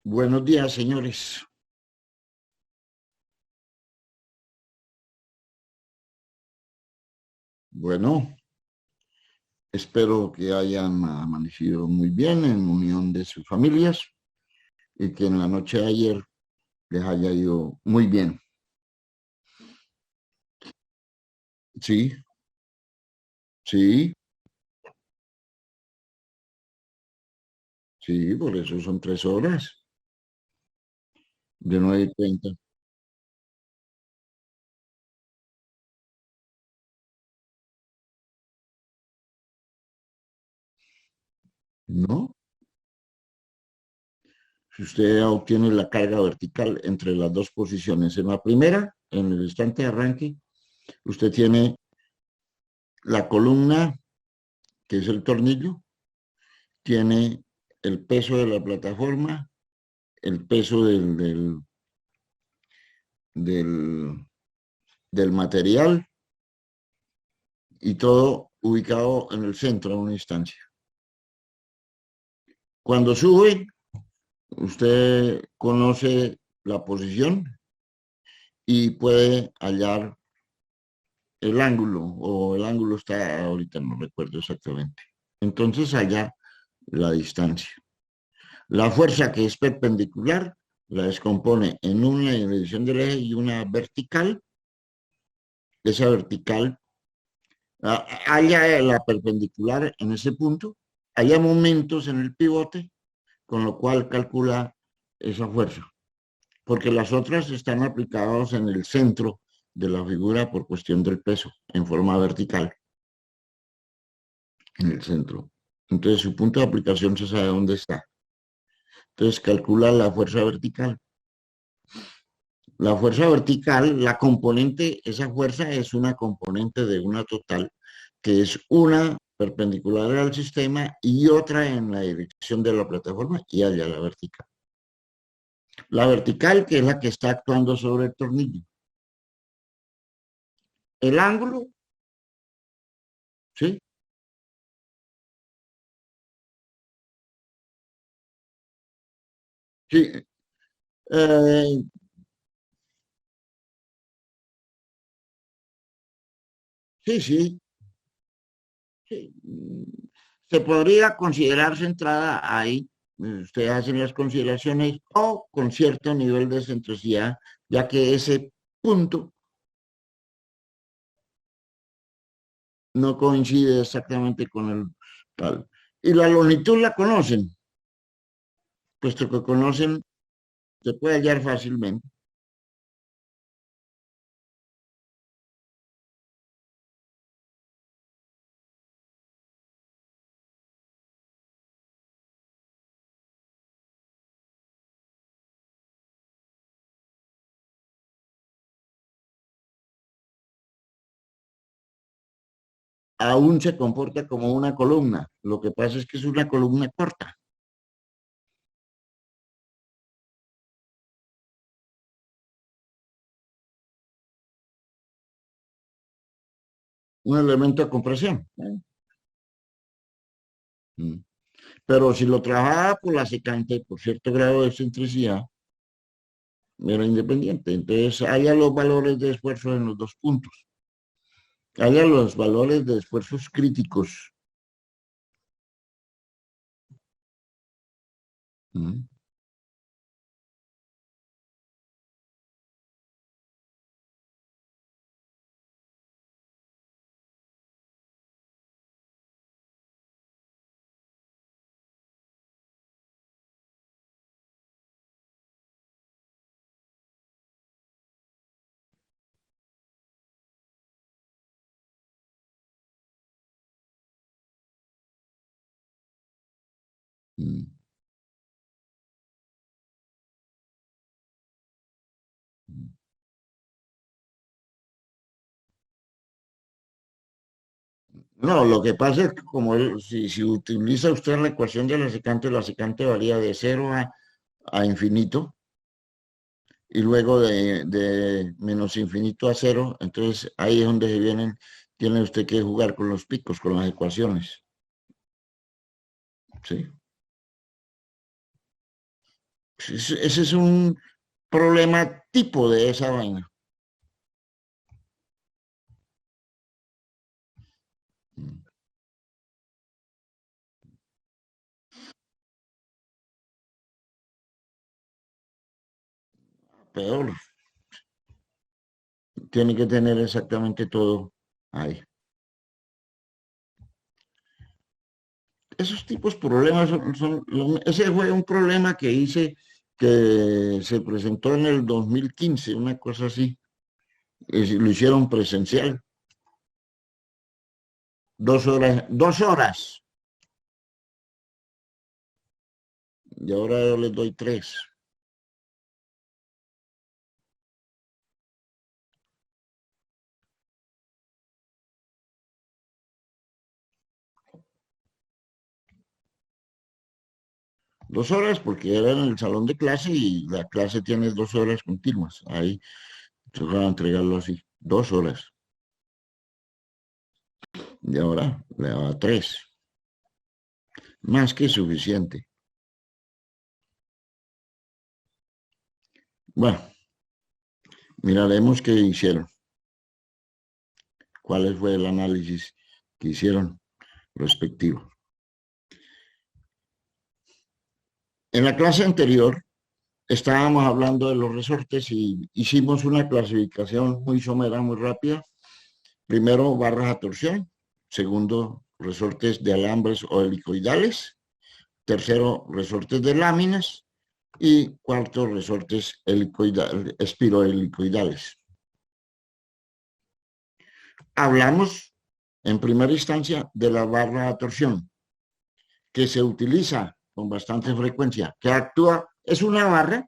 Buenos días, señores. Bueno, espero que hayan amanecido muy bien en unión de sus familias y que en la noche de ayer les haya ido muy bien. Sí, sí, sí, por eso son 3 horas de 9:30. ¿No? Si usted obtiene la carga vertical entre las dos posiciones, en la primera, en el instante de arranque, usted tiene la columna, que es el tornillo, tiene el peso de la plataforma, el peso del, del material y todo ubicado en el centro de una instancia. Cuando sube, usted conoce la posición y puede hallar el ángulo, o el ángulo está ahorita, no recuerdo exactamente. Entonces halla la distancia. La fuerza que es perpendicular la descompone en una en dirección del eje y una vertical. Esa vertical haya la perpendicular en ese punto, haya momentos en el pivote, con lo cual calcula esa fuerza, porque las otras están aplicadas en el centro de la figura por cuestión del peso, en forma vertical, en el centro. Entonces su punto de aplicación se sabe dónde está. Entonces calcula la fuerza vertical. La fuerza vertical, la componente, esa fuerza es una componente de una total, que es una perpendicular al sistema y otra en la dirección de la plataforma y allá la vertical. La vertical, que es la que está actuando sobre el tornillo. El ángulo, ¿sí? Sí, eh, sí, sí, sí. Se podría considerar centrada ahí. Usted hace las consideraciones o con cierto nivel de excentricidad, ya que ese punto no coincide exactamente con el tal. Y la longitud la conocen, puesto que conocen, se puede hallar fácilmente. Aún se comporta como una columna. Lo que pasa es que es una columna corta. Un elemento de compresión. Mm. Pero si lo trabajaba por la secante, por cierto grado de excentricidad, era independiente. Entonces, haya los valores de esfuerzo en los dos puntos. Haya los valores de esfuerzos críticos. Mm. Mm. Mm. No, lo que pasa es que como si utiliza usted la ecuación de la secante varía de cero a infinito y luego de menos infinito a cero, entonces ahí es donde se vienen, tiene usted que jugar con los picos, con las ecuaciones. ¿Sí? Ese es un problema tipo de esa vaina. Peor, tiene que tener exactamente todo ahí. Esos tipos de problemas ese fue un problema que hice que se presentó en el 2015, una cosa así. Lo hicieron presencial. 2 horas, 2 horas. Y ahora yo les doy 3. 2 horas porque era en el salón de clase y la clase tiene 2 horas continuas. Ahí se van a entregarlo así. 2 horas. Y ahora le da 3. Más que suficiente. Bueno, miraremos qué hicieron. Cuál fue el análisis que hicieron respectivo. En la clase anterior estábamos hablando de los resortes y hicimos una clasificación muy somera, muy rápida. Primero, barras a torsión. Segundo, resortes de alambres o helicoidales. Tercero, resortes de láminas. Y cuarto, resortes espirohelicoidales. Hablamos en primera instancia de la barra a torsión, que se utiliza con bastante frecuencia, que actúa, es una barra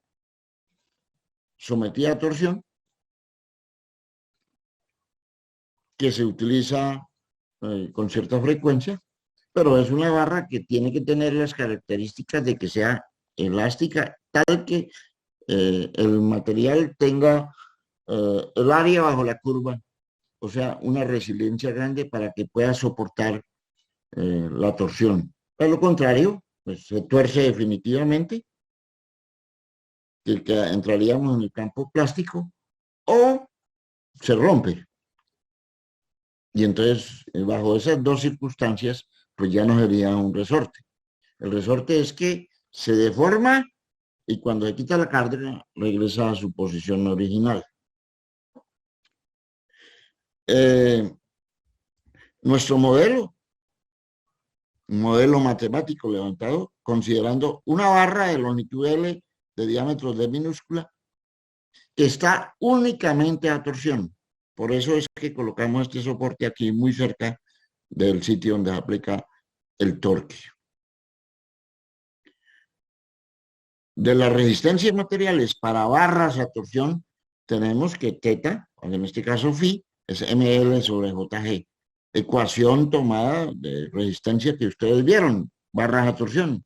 sometida a torsión, que se utiliza con cierta frecuencia, pero es una barra que tiene que tener las características de que sea elástica, tal que el material tenga el área bajo la curva, o sea, una resiliencia grande para que pueda soportar la torsión. De lo contrario, pues se tuerce definitivamente, que entraríamos en el campo plástico, o se rompe. Y entonces, bajo esas dos circunstancias, pues ya no sería un resorte. El resorte es que se deforma y cuando se quita la carga, regresa a su posición original. Eh, Nuestro modelo, un modelo matemático levantado, considerando una barra de longitud L de diámetro D minúscula, que está únicamente a torsión. Por eso es que colocamos este soporte aquí muy cerca del sitio donde se aplica el torque. De las resistencias materiales para barras a torsión, tenemos que teta, en este caso phi, es ml sobre jg. Ecuación tomada de resistencia que ustedes vieron, barras a torsión.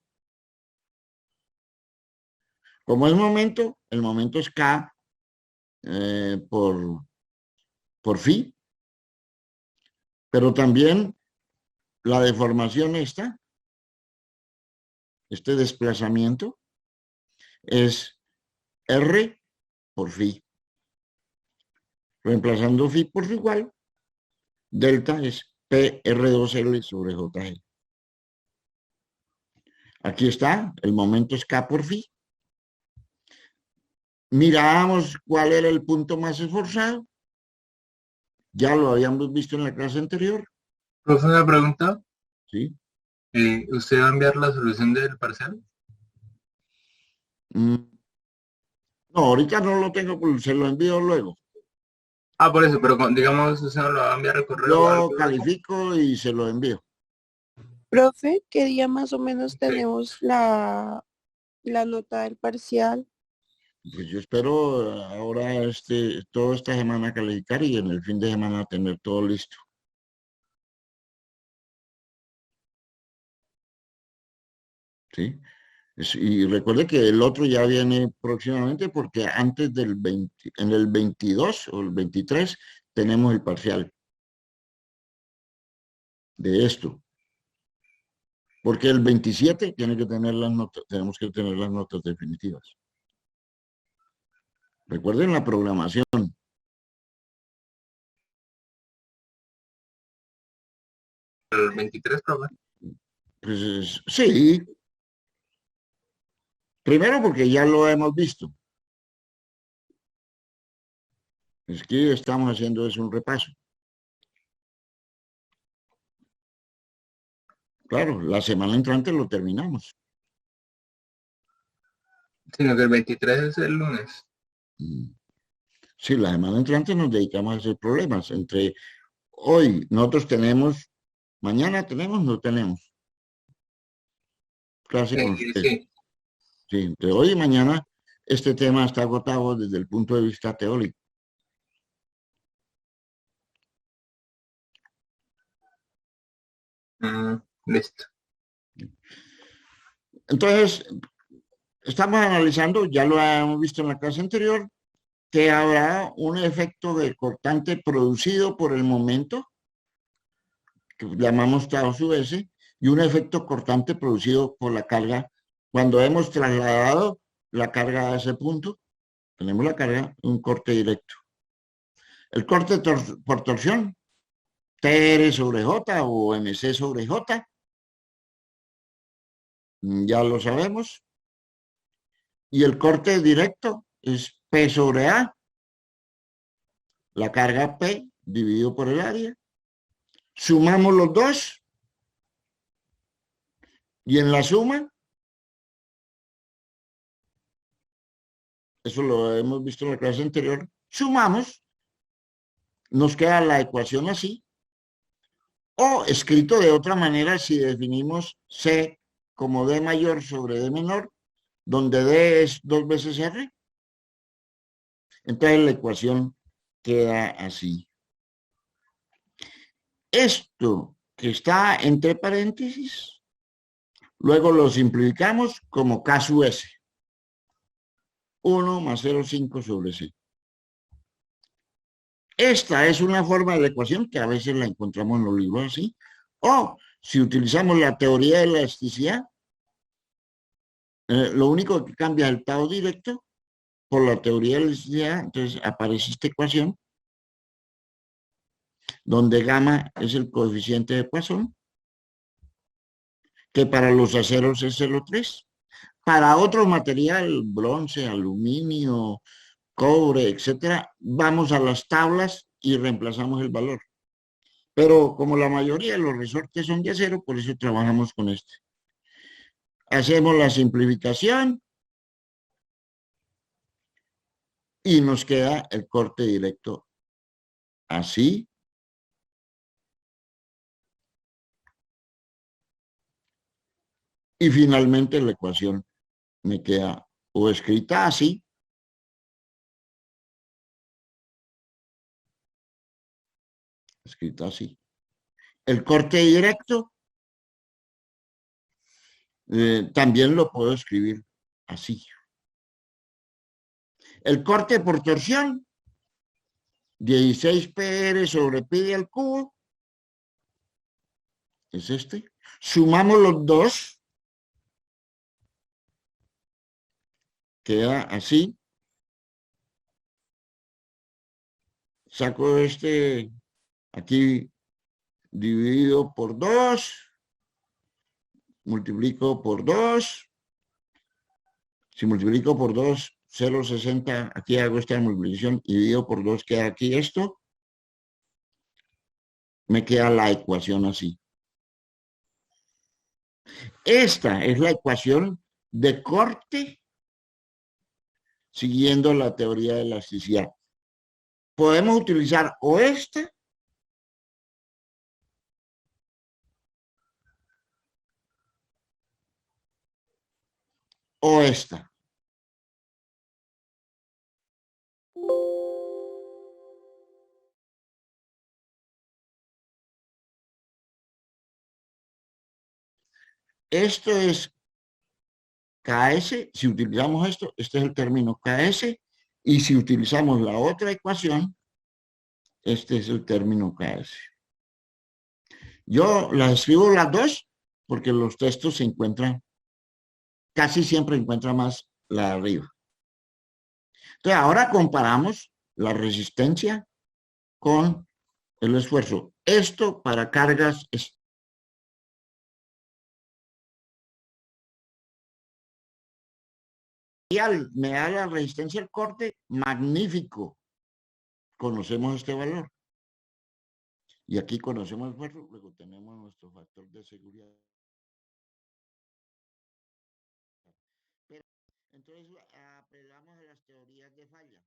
Como es momento, el momento es K por phi, pero también la deformación este desplazamiento, es R por phi. Reemplazando phi por su igual, delta es PR2L sobre JG. Aquí está, el momento es K por phi. Mirábamos cuál era el punto más esforzado. Ya lo habíamos visto en la clase anterior. Profe, una pregunta. ¿Sí? ¿Usted va a enviar la solución del parcial? Mm, no, ahorita no lo tengo, pues se lo envío luego. Ah, por eso, pero digamos, ¿usted no lo va a enviar al correo o algo? Yo califico y se lo envío. Profe, ¿qué día más o menos tenemos la nota del parcial? Pues yo espero ahora toda esta semana calificar y en el fin de semana tener todo listo. ¿Sí? Y recuerde que el otro ya viene próximamente porque antes del 20, en el 22 o el 23 tenemos el parcial de esto. porque el 27 tiene que tener las notas, tenemos que tener las notas definitivas. Recuerden la programación. El 23, profe. Pues sí, primero porque ya lo hemos visto. Es que estamos haciendo es un repaso. Claro, la semana entrante lo terminamos. Sino que el 23 es el lunes. Sí, la semana entrante nos dedicamos a hacer problemas. Entre hoy nosotros tenemos, mañana tenemos, no tenemos clase con Sí, ustedes. sí. Sí, entre hoy y mañana este tema está agotado desde el punto de vista teórico. Listo. Entonces, estamos analizando, ya lo hemos visto en la clase anterior, que habrá un efecto de cortante producido por el momento, que llamamos tau sub S, y un efecto cortante producido por la carga. Cuando hemos trasladado la carga a ese punto, tenemos la carga, un corte directo. El corte por torsión, TR sobre J o MC sobre J, ya lo sabemos. Y el corte directo es P sobre A, la carga P dividido por el área. Sumamos los dos y en la suma, eso lo hemos visto en la clase anterior, sumamos, nos queda la ecuación así, o escrito de otra manera si definimos C como D mayor sobre D menor, donde D es 2 veces R. Entonces la ecuación queda así. Esto que está entre paréntesis, luego lo simplificamos como K sub S. 1 más 0,5 sobre C. Esta es una forma de la ecuación que a veces la encontramos en los libros así. O si utilizamos la teoría de la elasticidad, lo único que cambia es el tau directo por la teoría de la elasticidad. Entonces aparece esta ecuación donde gamma es el coeficiente de Poisson, que para los aceros es 0,3. Para otro material, bronce, aluminio, cobre, etcétera, vamos a las tablas y reemplazamos el valor. Pero como la mayoría de los resortes son de acero, por eso trabajamos con este. Hacemos la simplificación y nos queda el corte directo así. Y finalmente la ecuación me queda o escrita así, escrita así. El corte directo también lo puedo escribir así. El corte por torsión, 16 PR sobre pi al cubo, es este. Sumamos los dos, queda así. Saco este aquí dividido por 2, multiplico por 2. Si multiplico por 2, 0,60, aquí hago esta multiplicación y divido por 2, queda aquí esto. Me queda la ecuación así. Esta es la ecuación de corte siguiendo la teoría de elasticidad. Podemos utilizar o esta o esta. Esto es KS, si utilizamos esto, este es el término KS, y si utilizamos la otra ecuación, este es el término KS. Yo las escribo las dos porque los textos se encuentran, casi siempre encuentran más la de arriba. Entonces, ahora comparamos la resistencia con el esfuerzo. Esto para cargas es me da la resistencia al corte, magnífico. Conocemos este valor. Y aquí conocemos el esfuerzo, luego tenemos nuestro factor de seguridad. Pero, entonces, apelamos a las teorías de falla.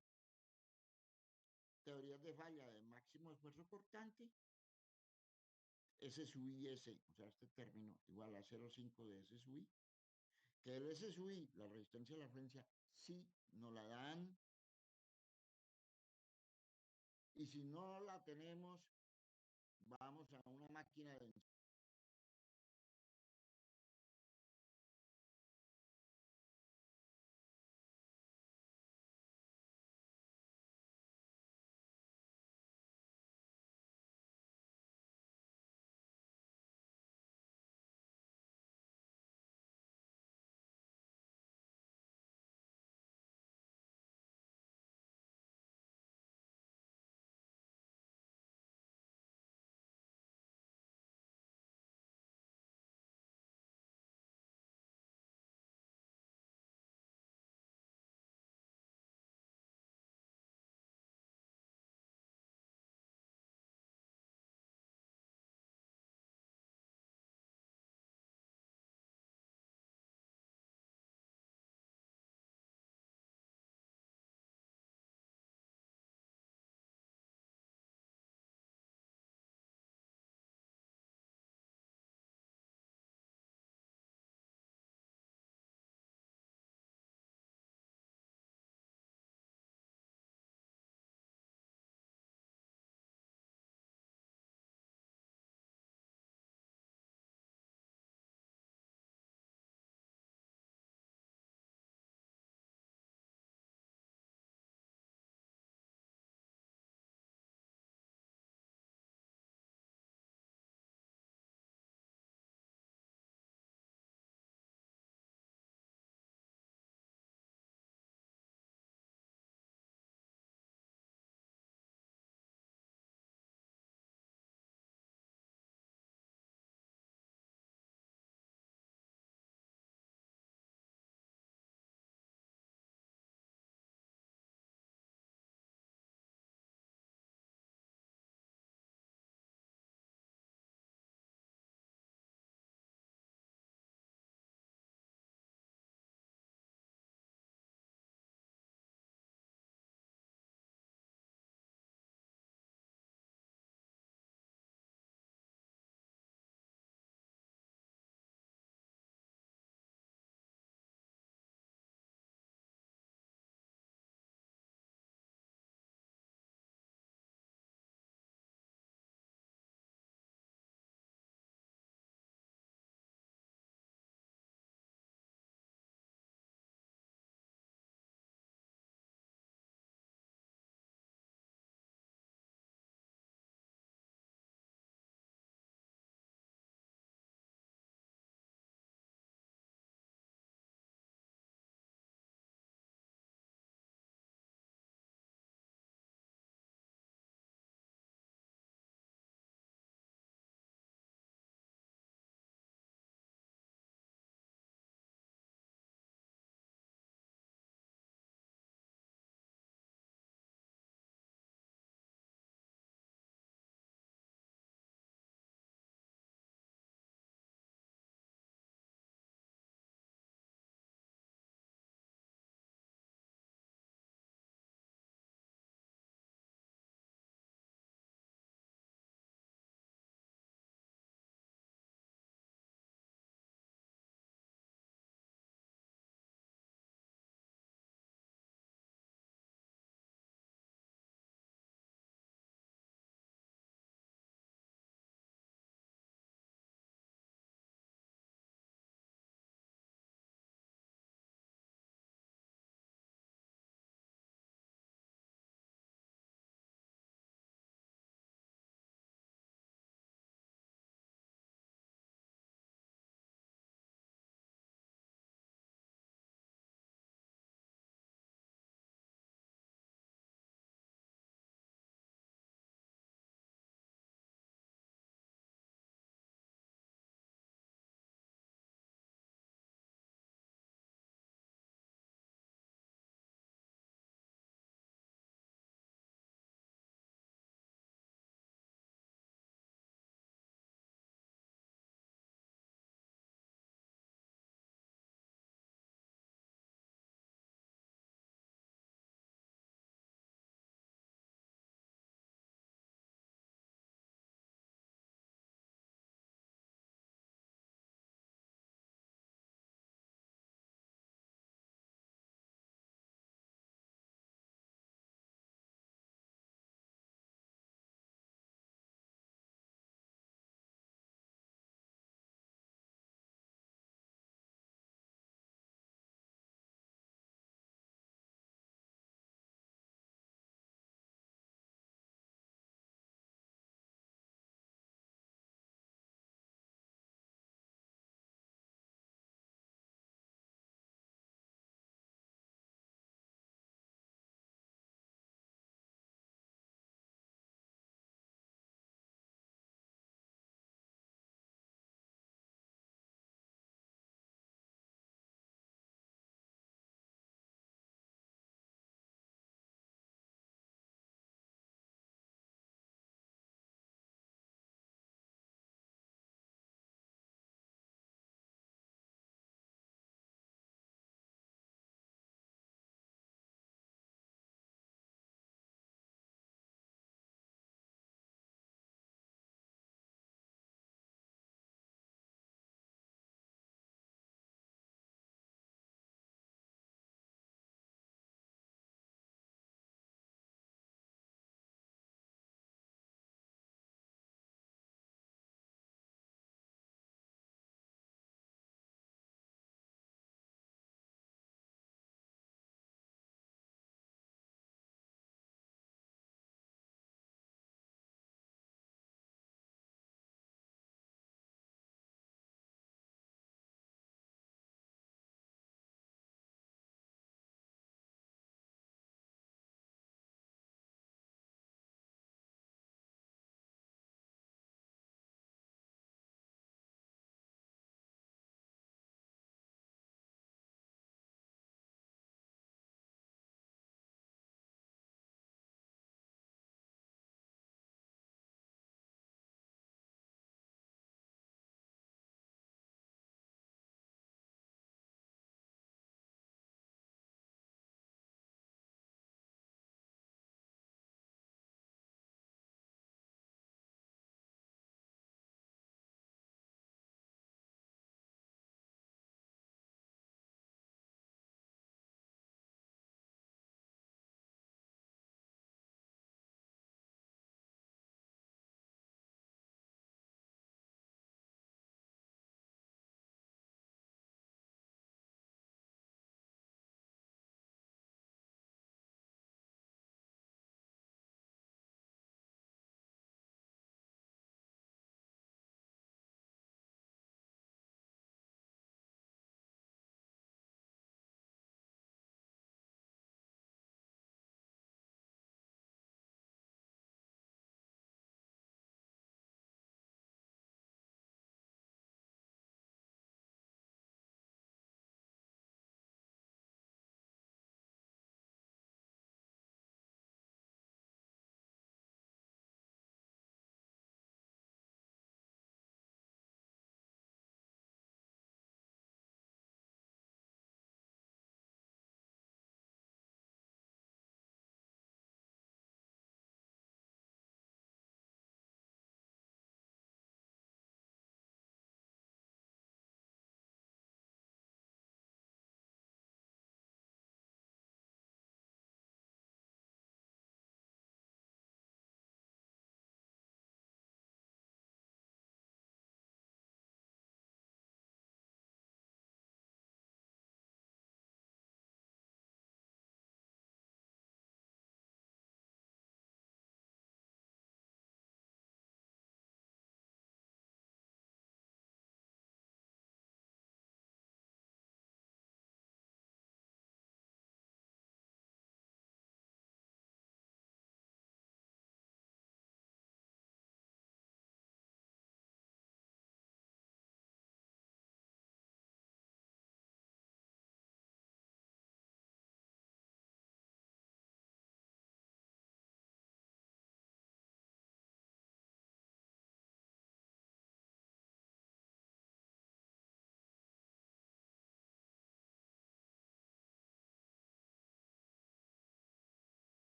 Teorías de falla de máximo esfuerzo cortante, S sub I S, o sea, este término igual a 0,5 de S sub I, que el S sub I, la resistencia a la referencia, sí nos la dan, y si no la tenemos, vamos a una máquina de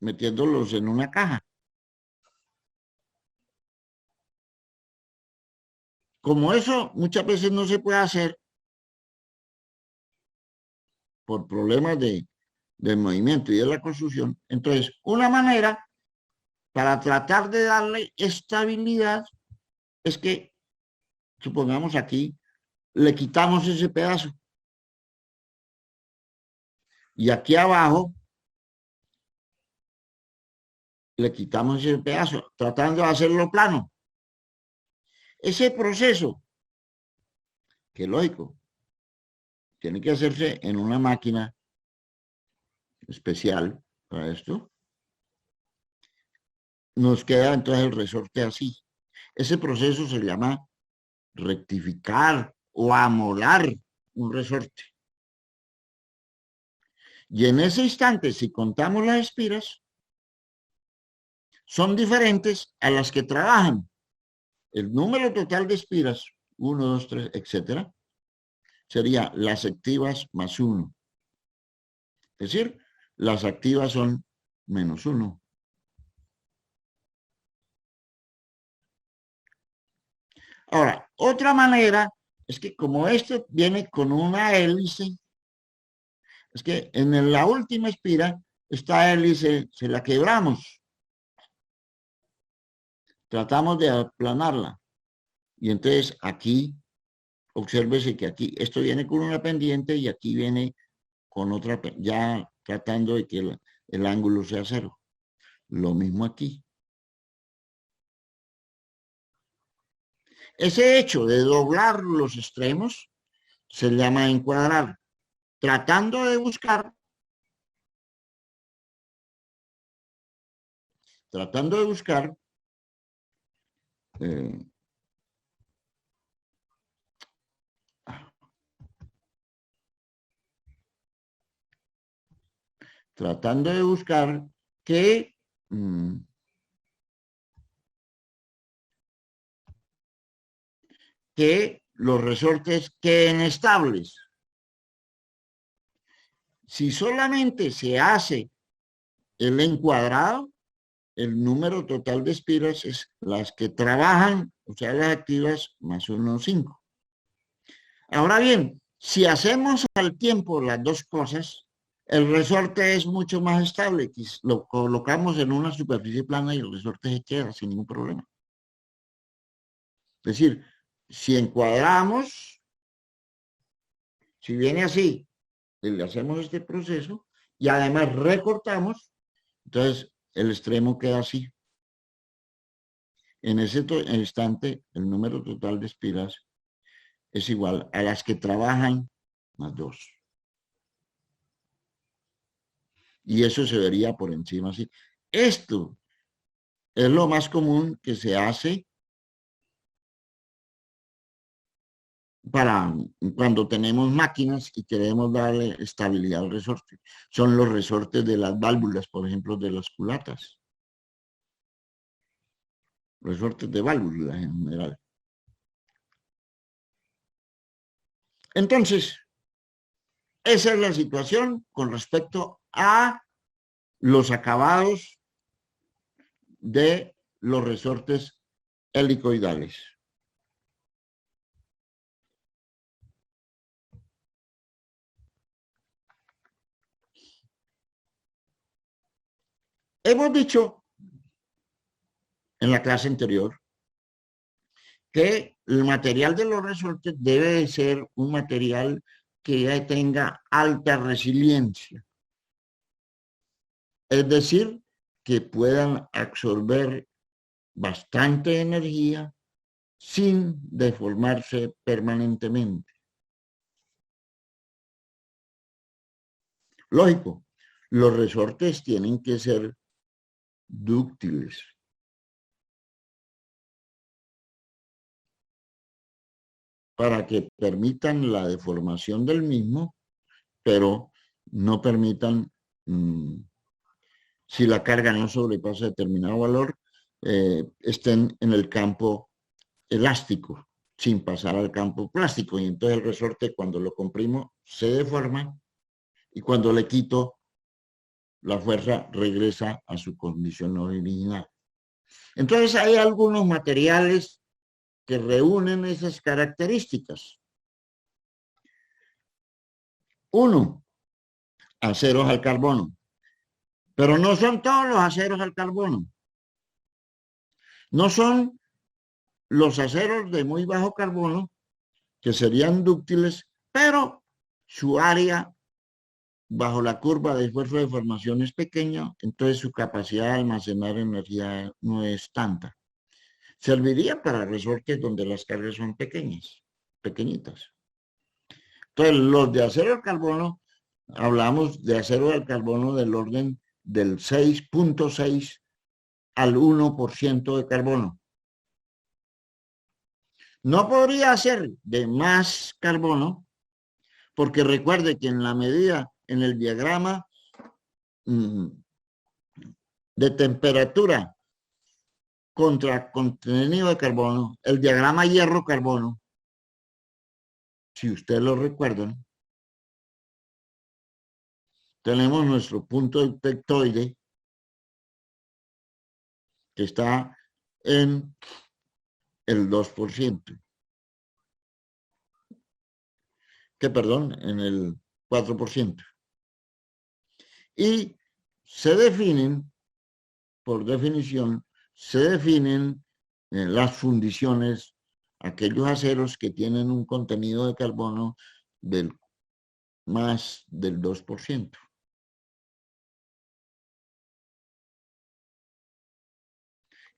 metiéndolos en una caja. Como eso muchas veces no se puede hacer por problemas del movimiento y de la construcción, entonces una manera para tratar de darle estabilidad es que, supongamos aquí, le quitamos ese pedazo. Y aquí abajo le quitamos ese pedazo, tratando de hacerlo plano. Ese proceso, que es lógico, tiene que hacerse en una máquina especial para esto, nos queda entonces el resorte así. Ese proceso se llama rectificar o amolar un resorte. Y en ese instante, si contamos las espiras, son diferentes a las que trabajan. El número total de espiras, 1, 2, 3, etcétera, sería las activas más 1. Es decir, las activas son menos 1. Ahora, otra manera es que como este viene con una hélice, es que en la última espira, esta hélice se la quebramos. Tratamos de aplanarla. Y entonces aquí, obsérvese que aquí, esto viene con una pendiente y aquí viene con otra, ya tratando de que el ángulo sea 0. Lo mismo aquí. Ese hecho de doblar los extremos se llama encuadrar, tratando de buscar eh, que que los resortes queden estables. Si solamente se hace el encuadrado, el número total de espiras es las que trabajan, o sea, las activas, más 1, 5. Ahora bien, si hacemos al tiempo las dos cosas, el resorte es mucho más estable. Lo colocamos en una superficie plana y el resorte se queda sin ningún problema. Es decir, si encuadramos, si viene así, y le hacemos este proceso, y además recortamos, entonces el extremo queda así. En ese instante, el número total de espiras es igual a las que trabajan más 2. Y eso se vería por encima así. Esto es lo más común que se hace para cuando tenemos máquinas y queremos darle estabilidad al resorte. Son los resortes de las válvulas, por ejemplo, de las culatas. Resortes de válvulas en general. Entonces, esa es la situación con respecto a los acabados de los resortes helicoidales. Hemos dicho en la clase anterior que el material de los resortes debe ser un material que ya tenga alta resiliencia. Es decir, que puedan absorber bastante energía sin deformarse permanentemente. Lógico, los resortes tienen que ser dúctiles. Para que permitan la deformación del mismo, pero no permitan, si la carga no sobrepasa determinado valor, estén en el campo elástico, sin pasar al campo plástico. Y entonces el resorte, cuando lo comprimo, se deforma, y cuando le quito, la fuerza regresa a su condición original. Entonces hay algunos materiales que reúnen esas características. Uno, aceros al carbono. Pero no son todos los aceros al carbono. No son los aceros de muy bajo carbono, que serían dúctiles, pero su área bajo la curva de esfuerzo de formación es pequeña, entonces su capacidad de almacenar energía no es tanta. Serviría para resortes donde las cargas son pequeñas, pequeñitas. Entonces, los de acero al carbono, hablamos de acero al carbono del orden del 6.6 al 1% de carbono. No podría ser de más carbono, porque recuerde que en la medida, en el diagrama de temperatura contra contenido de carbono, el diagrama hierro-carbono, si ustedes lo recuerdan, tenemos nuestro punto eupectoide que está en el 2%. En el 4%. Y se definen, por definición, las fundiciones, aquellos aceros que tienen un contenido de carbono del más del 2%.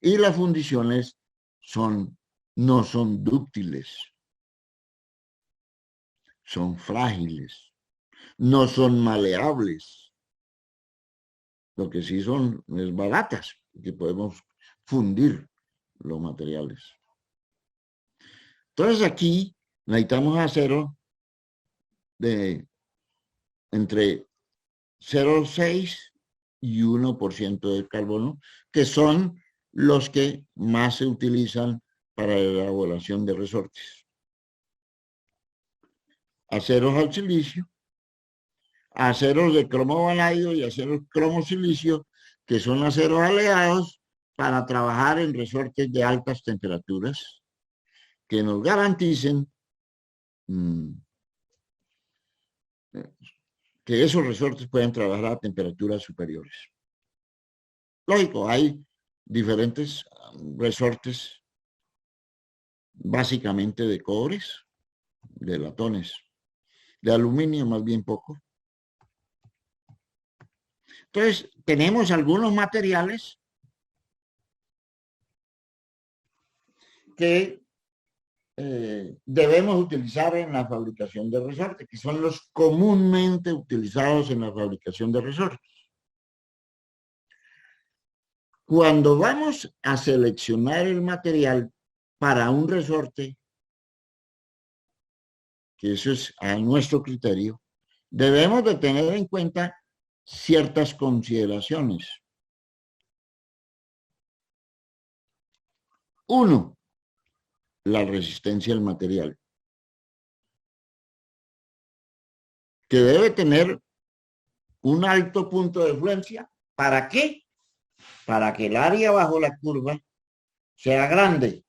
Y las fundiciones no son dúctiles, son frágiles, no son maleables. Lo que sí son es baratas, que podemos fundir los materiales. Entonces aquí necesitamos acero de entre 0,6 y 1% de carbono, que son los que más se utilizan para la elaboración de resortes. Aceros al silicio, aceros de cromo vanadium y aceros cromo silicio, que son aceros aleados para trabajar en resortes de altas temperaturas, que nos garanticen que esos resortes pueden trabajar a temperaturas superiores. Lógico, hay diferentes resortes, básicamente de cobres, de latones, de aluminio más bien poco. Entonces, tenemos algunos materiales que debemos utilizar en la fabricación de resortes, que son los comúnmente utilizados en la fabricación de resortes. Cuando vamos a seleccionar el material para un resorte, que eso es a nuestro criterio, debemos de tener en cuenta ciertas consideraciones. Uno, la resistencia al material, que debe tener un alto punto de fluencia. ¿Para qué? Para que el área bajo la curva sea grande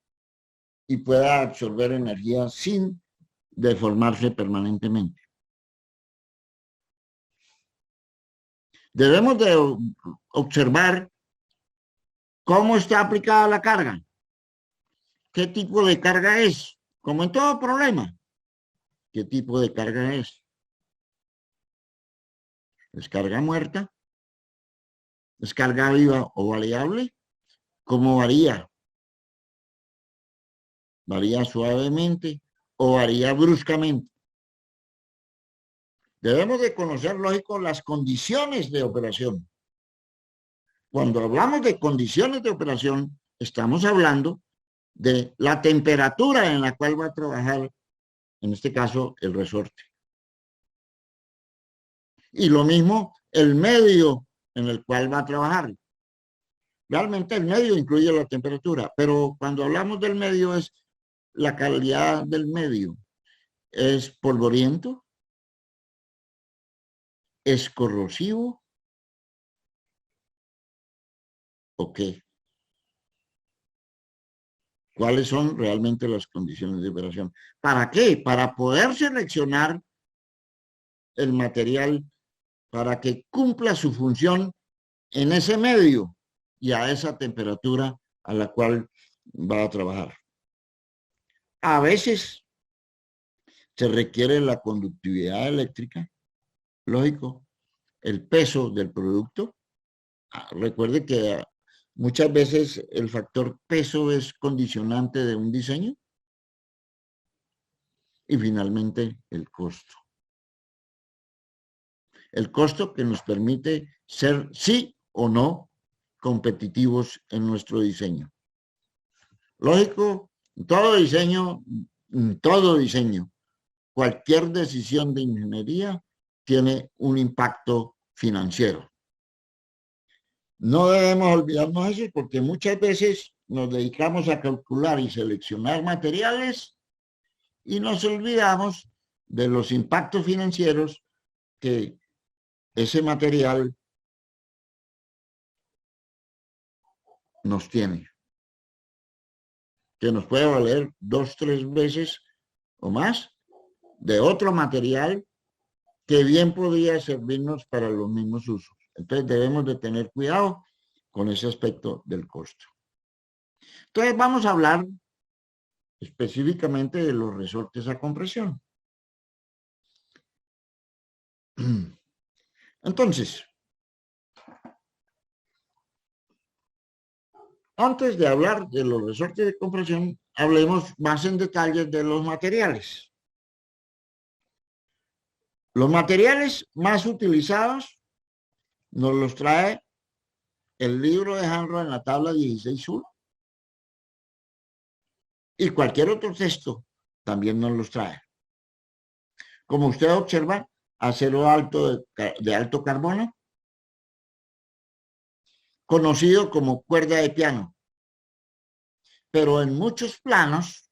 y pueda absorber energía sin deformarse permanentemente. Debemos de observar cómo está aplicada la carga. ¿Qué tipo de carga es? Como en todo problema. ¿Qué tipo de carga es? ¿Es carga muerta? ¿Es carga viva o variable? ¿Cómo varía? ¿Varía suavemente o varía bruscamente? Debemos de conocer, lógico, las condiciones de operación. Cuando hablamos de condiciones de operación, estamos hablando de la temperatura en la cual va a trabajar, en este caso, el resorte. Y lo mismo, el medio en el cual va a trabajar. Realmente el medio incluye la temperatura, pero cuando hablamos del medio es la calidad del medio. ¿Es polvoriento? ¿Es corrosivo? o qué? ¿Cuáles son realmente las condiciones de operación? ¿Para qué? Para poder seleccionar el material para que cumpla su función en ese medio y a esa temperatura a la cual va a trabajar. A veces se requiere la conductividad eléctrica, lógico, el peso del producto. Recuerde que muchas veces el factor peso es condicionante de un diseño. Y finalmente el costo. El costo que nos permite ser sí o no competitivos en nuestro diseño. Lógico, todo diseño, cualquier decisión de ingeniería tiene un impacto financiero. No debemos olvidarnos de eso porque muchas veces nos dedicamos a calcular y seleccionar materiales y nos olvidamos de los impactos financieros que ese material nos tiene, que nos puede valer 2, 3 veces o más de otro material que bien podría servirnos para los mismos usos. Entonces debemos de tener cuidado con ese aspecto del costo. Entonces vamos a hablar específicamente de los resortes a compresión. Entonces, antes de hablar de los resortes de compresión, hablemos más en detalle de los materiales. Los materiales más utilizados nos los trae el libro de Hanro en la tabla 16.1 y cualquier otro texto también nos los trae. Como usted observa, acero alto de alto carbono, conocido como cuerda de piano, pero en muchos planos,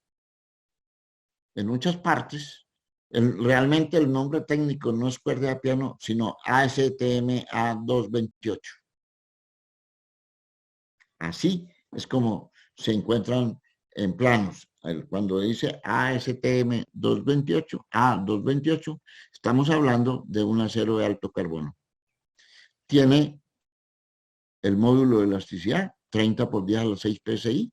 en muchas partes, realmente el nombre técnico no es cuerda de piano, sino ASTM A228. Así es como se encuentran en planos. Cuando dice ASTM 228, A228, estamos hablando de un acero de alto carbono. Tiene el módulo de elasticidad 30 por 10 a la 6 PSI,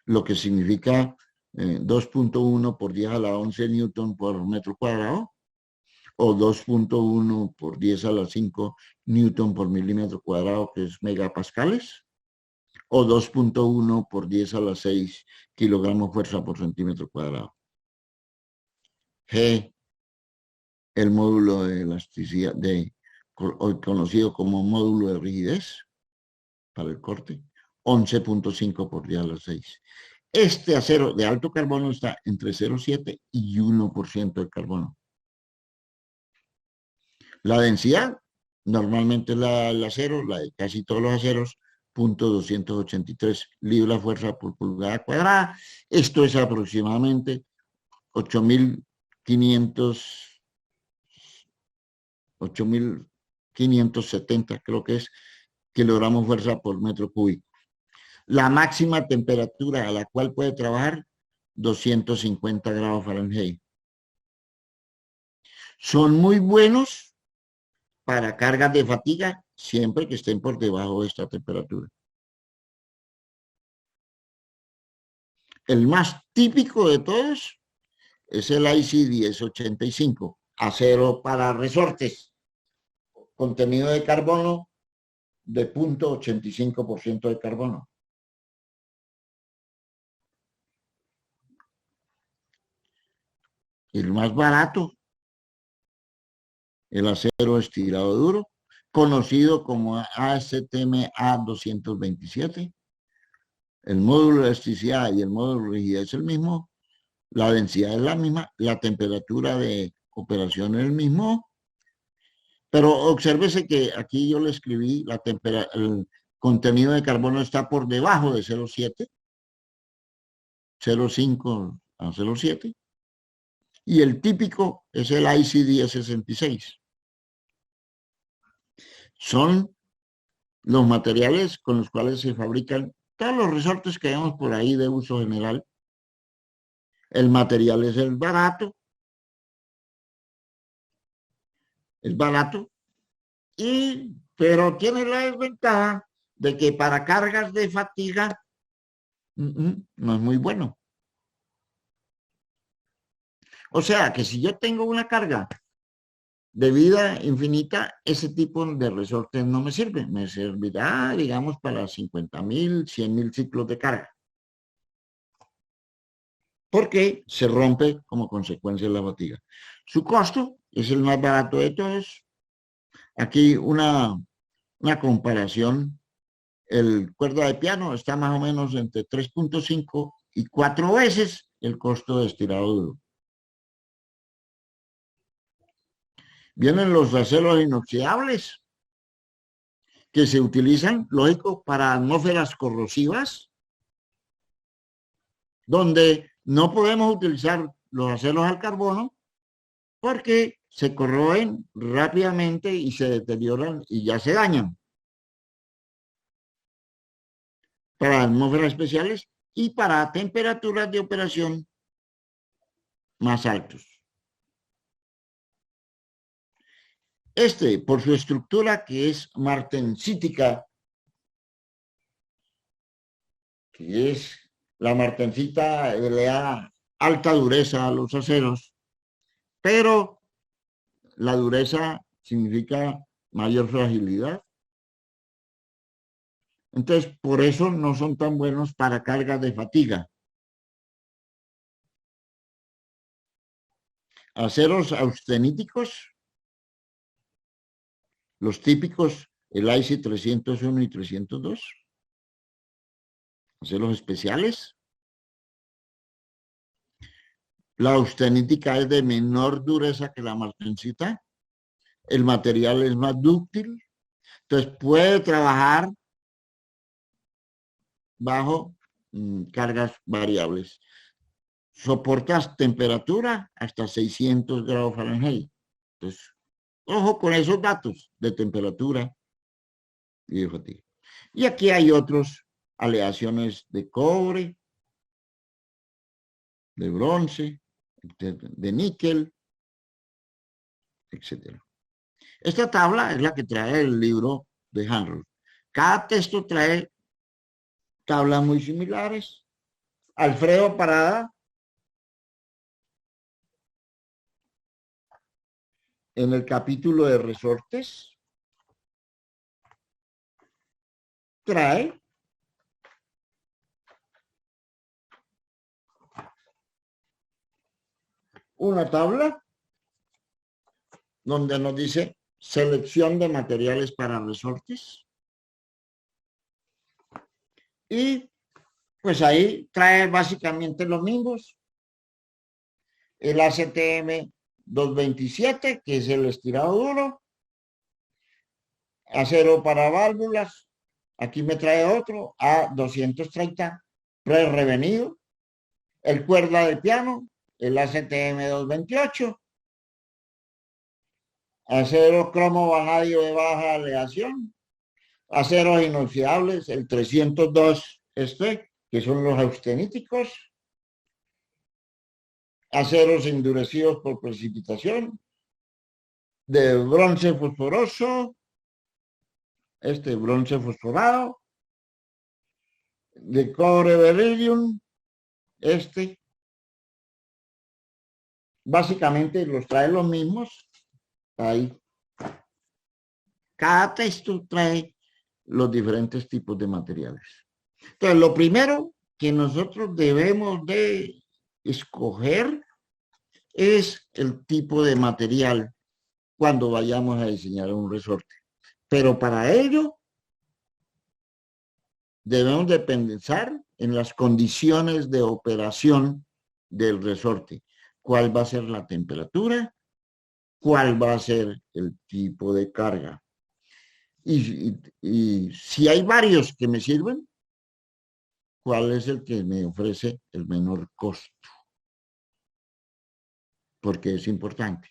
lo que significa 2.1 por 10 a la 11 Newton por metro cuadrado, o 2.1 por 10 a la 5 Newton por milímetro cuadrado, que es megapascales, o 2.1 por 10 a la 6 kilogramos fuerza por centímetro cuadrado. G, el módulo de elasticidad, hoy conocido como módulo de rigidez para el corte, 11.5 por 10 a la 6. Este acero de alto carbono está entre 0,7 y 1% de carbono. La densidad, normalmente el acero, la de casi todos los aceros, 0.283 libra-fuerza por pulgada cuadrada. Esto es aproximadamente 8.570, creo que es, kilogramos fuerza por metro cúbico. La máxima temperatura a la cual puede trabajar, 250 grados Fahrenheit. Son muy buenos para cargas de fatiga, siempre que estén por debajo de esta temperatura. El más típico de todos es el IC1085, acero para resortes, contenido de carbono de 0.85% de carbono. El más barato, el acero estirado duro, conocido como ASTM A227. El módulo de elasticidad y el módulo de rigidez es el mismo, la densidad es la misma, la temperatura de operación es el mismo, pero obsérvese que aquí yo le escribí el contenido de carbono está por debajo de 0,7, 0,5 a 0,7, y el típico es el IC1066. Son los materiales con los cuales se fabrican todos los resortes que vemos por ahí de uso general. El material es barato, pero tiene la desventaja de que para cargas de fatiga no es muy bueno. O sea que si yo tengo una carga de vida infinita, ese tipo de resortes no me sirve. Me servirá, digamos, para 50.000, 100.000 ciclos de carga. Porque se rompe como consecuencia de la fatiga. Su costo es el más barato de todos. Aquí una comparación. El cuerda de piano está más o menos entre 3.5 y 4 veces el costo de estirado duro. Vienen los aceros inoxidables que se utilizan, lógico, para atmósferas corrosivas, donde no podemos utilizar los aceros al carbono porque se corroen rápidamente y se deterioran y ya se dañan. Para atmósferas especiales y para temperaturas de operación más altos. Por su estructura que es martensítica, que es la martensita, le da alta dureza a los aceros, pero la dureza significa mayor fragilidad. Entonces, por eso no son tan buenos para cargas de fatiga. Aceros austeníticos, los típicos, el IC 301 y 302. Aceros especiales. La austenítica es de menor dureza que la martensita. El material es más dúctil. Entonces puede trabajar bajo cargas variables. Soportas temperatura hasta 600 grados Fahrenheit. Entonces, ojo con esos datos de temperatura y de fatiga. Y aquí hay otros aleaciones de cobre, de bronce, de níquel, etc. Esta tabla es la que trae el libro de Hanroth. Cada texto trae tablas muy similares. Alfredo Parada, en el capítulo de resortes, trae una tabla donde nos dice selección de materiales para resortes. Y pues ahí trae básicamente los mismos. El ACTM 227, que es el estirado duro. Acero para válvulas. Aquí me trae otro, A230, pre-revenido. El cuerda de piano, el ACTM 228. Acero cromo vanadio de baja aleación. Aceros inoxidables, el 302, que son los austeníticos. Aceros endurecidos por precipitación. De bronce fosforoso. Bronce fosforado. De cobre beryllium. Básicamente los trae los mismos. Ahí. Cada texto trae los diferentes tipos de materiales. Entonces, lo primero que nosotros debemos de escoger es el tipo de material cuando vayamos a diseñar un resorte. Pero para ello debemos de pensar en las condiciones de operación del resorte. ¿Cuál va a ser la temperatura? ¿Cuál va a ser el tipo de carga? Y si hay varios que me sirven, ¿cuál es el que me ofrece el menor costo? Porque es importante.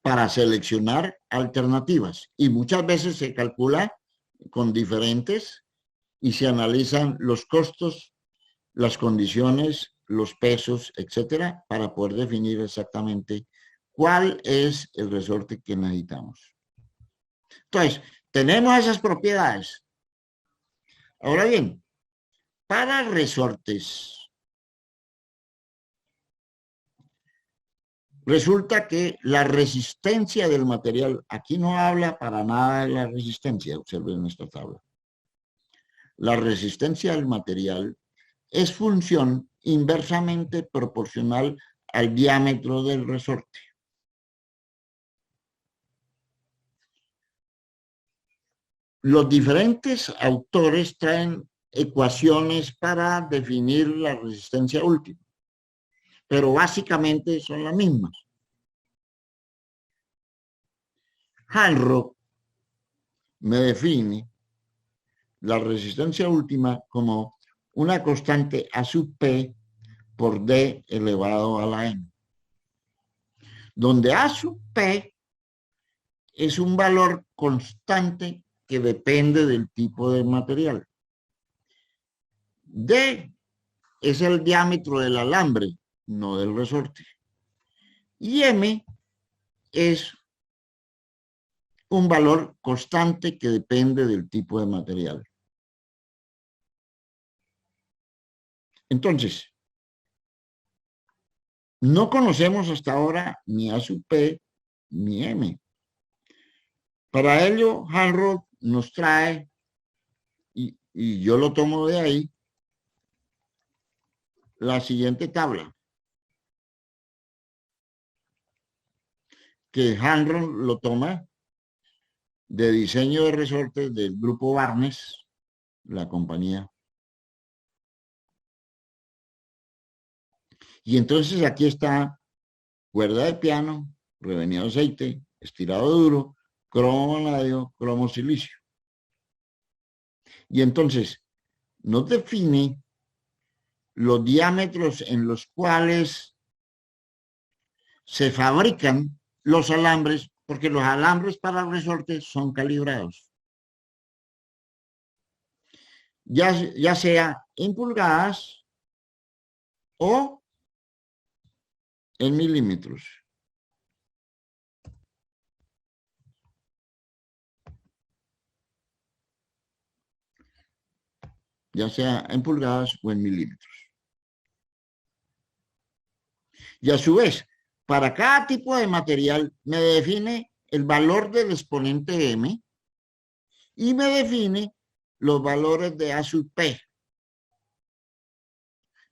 para seleccionar alternativas. Y muchas veces se calcula con diferentes y se analizan los costos, las condiciones, los pesos, etcétera, para poder definir exactamente cuál es el resorte que necesitamos. Entonces, tenemos esas propiedades. Ahora bien, para resortes, resulta que la resistencia del material, aquí no habla para nada de la resistencia, observen esta tabla. La resistencia del material es función inversamente proporcional al diámetro del resorte. Los diferentes autores traen ecuaciones para definir la resistencia última, pero básicamente son las mismas. Hanrock me define la resistencia última como una constante A sub P por D elevado a la M, donde A sub P es un valor constante que depende del tipo de material. D es el diámetro del alambre, no del resorte. Y M es un valor constante que depende del tipo de material. Entonces, no conocemos hasta ahora ni A sub P ni M. Para ello, Hanrock nos trae, y yo lo tomo de ahí, la siguiente tabla. Que Hanrock lo toma de diseño de resortes del grupo Barnes, la compañía. Y entonces aquí está cuerda de piano, revenido de aceite, estirado duro, cromo vanadio, cromo silicio. Y entonces nos define los diámetros en los cuales se fabrican los alambres, porque los alambres para resortes son calibrados. Ya sea en pulgadas o en milímetros. Ya sea en pulgadas o en milímetros. Y a su vez, para cada tipo de material me define el valor del exponente M y me define los valores de A sub P.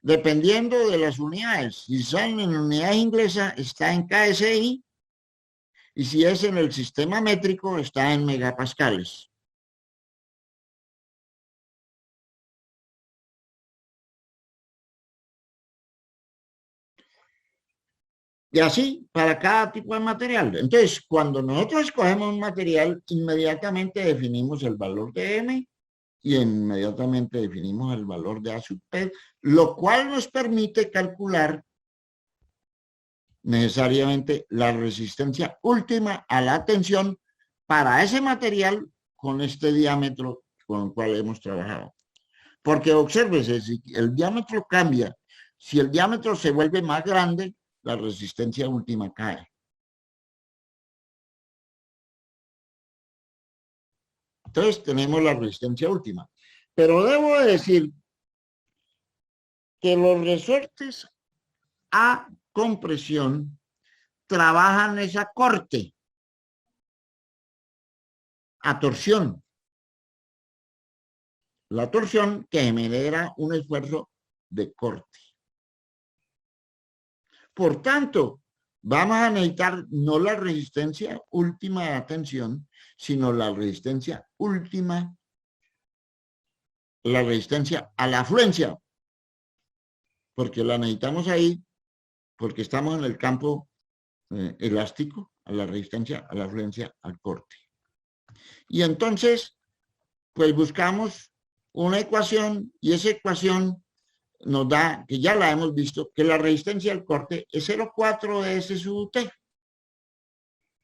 Dependiendo de las unidades. Si son en unidades inglesas, está en KSI, y si es en el sistema métrico, está en megapascales. Y así para cada tipo de material. Entonces, cuando nosotros escogemos un material, inmediatamente definimos el valor de M y inmediatamente definimos el valor de A sub P, lo cual nos permite calcular necesariamente la resistencia última a la tensión para ese material con este diámetro con el cual hemos trabajado. Porque obsérvese, si el diámetro cambia, si el diámetro se vuelve más grande, la resistencia última cae. Entonces tenemos la resistencia última. Pero debo decir que los resortes a compresión trabajan esa corte, a torsión. La torsión que genera un esfuerzo de corte. Por tanto, vamos a necesitar no la resistencia última de la tensión, sino la resistencia última, la resistencia a la afluencia, porque la necesitamos ahí, porque estamos en el campo elástico, a la resistencia, a la afluencia, al corte. Y entonces, pues buscamos una ecuación, y esa ecuación nos da, que ya la hemos visto, que la resistencia al corte es 0,4 S sub T.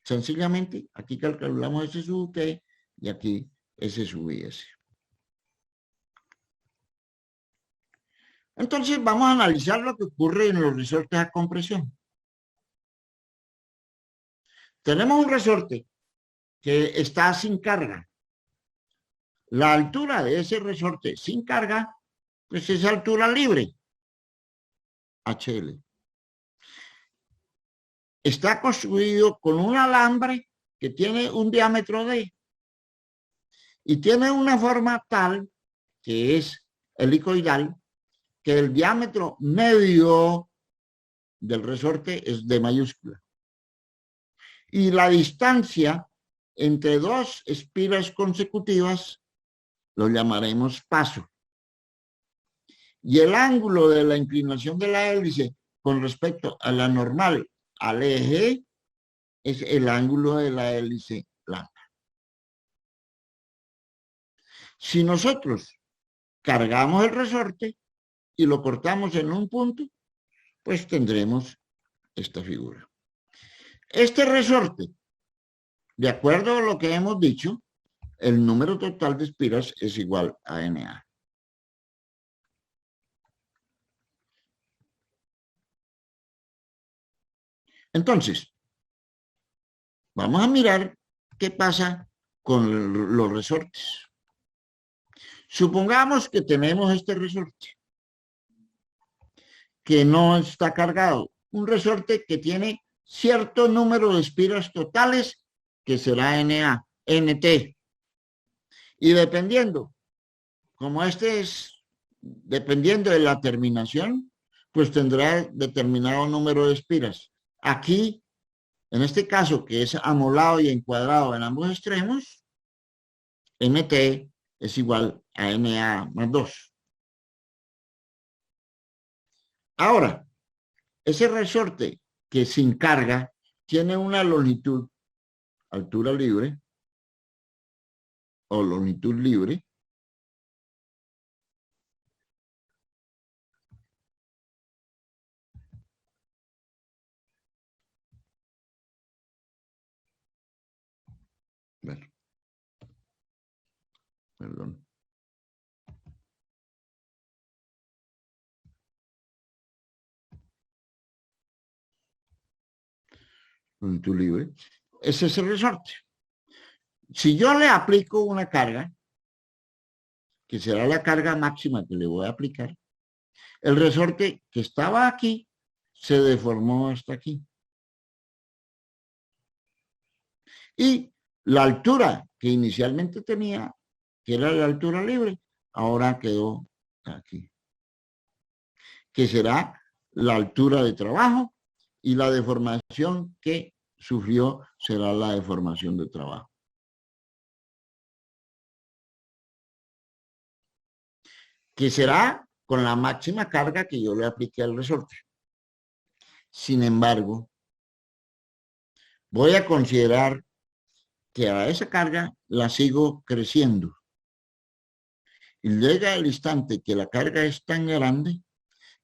Sencillamente, aquí calculamos S sub T y aquí S sub S. Entonces, vamos a analizar lo que ocurre en los resortes a compresión. Tenemos un resorte que está sin carga. La altura de ese resorte sin carga, pues es altura libre, HL. Está construido con un alambre que tiene un diámetro D y tiene una forma tal, que es helicoidal, que el diámetro medio del resorte es D mayúscula. Y la distancia entre dos espiras consecutivas lo llamaremos paso. Y el ángulo de la inclinación de la hélice con respecto a la normal al eje es el ángulo de la hélice plana. Si nosotros cargamos el resorte y lo cortamos en un punto, pues tendremos esta figura. Este resorte, de acuerdo a lo que hemos dicho, el número total de espiras es igual a NA. Entonces, vamos a mirar qué pasa con los resortes. Supongamos que tenemos este resorte que no está cargado. Un resorte que tiene cierto número de espiras totales que será NA, NT. Y dependiendo, como este es dependiendo de la terminación, pues tendrá determinado número de espiras. Aquí, en este caso, que es amolado y encuadrado en ambos extremos, NT es igual a NA más 2. Ahora, ese resorte que sin carga tiene una longitud, altura libre, o longitud libre, perdón. Longitud libre. Ese es el resorte. Si yo le aplico una carga, que será la carga máxima que le voy a aplicar, el resorte que estaba aquí se deformó hasta aquí. Y la altura que inicialmente tenía, que era la altura libre, ahora quedó aquí. Que será la altura de trabajo y la deformación que sufrió será la deformación de trabajo. Que será con la máxima carga que yo le apliqué al resorte. Sin embargo, voy a considerar que a esa carga la sigo creciendo. Y llega el instante que la carga es tan grande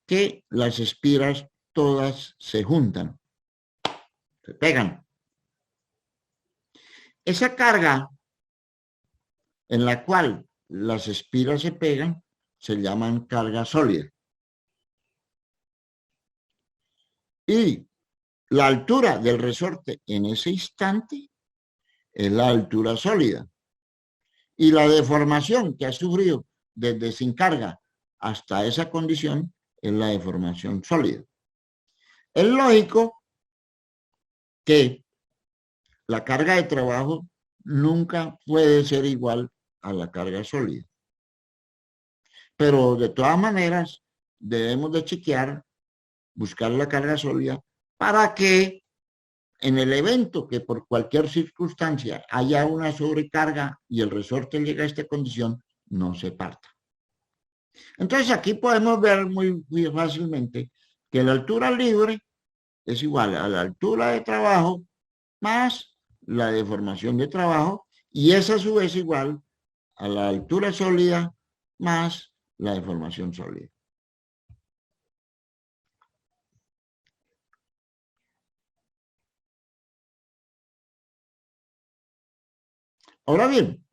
que las espiras todas se juntan, se pegan. Esa carga en la cual las espiras se pegan se llaman carga sólida. Y la altura del resorte en ese instante es la altura sólida. Y la deformación que ha sufrido desde sin carga hasta esa condición es la deformación sólida. Es lógico que la carga de trabajo nunca puede ser igual a la carga sólida. Pero de todas maneras debemos de chequear, buscar la carga sólida para que en el evento que por cualquier circunstancia haya una sobrecarga y el resorte llega a esta condición, no se parta. Entonces aquí podemos ver muy fácilmente que la altura libre es igual a la altura de trabajo más la deformación de trabajo y esa a su vez igual a la altura sólida más la deformación sólida. Ahora bien,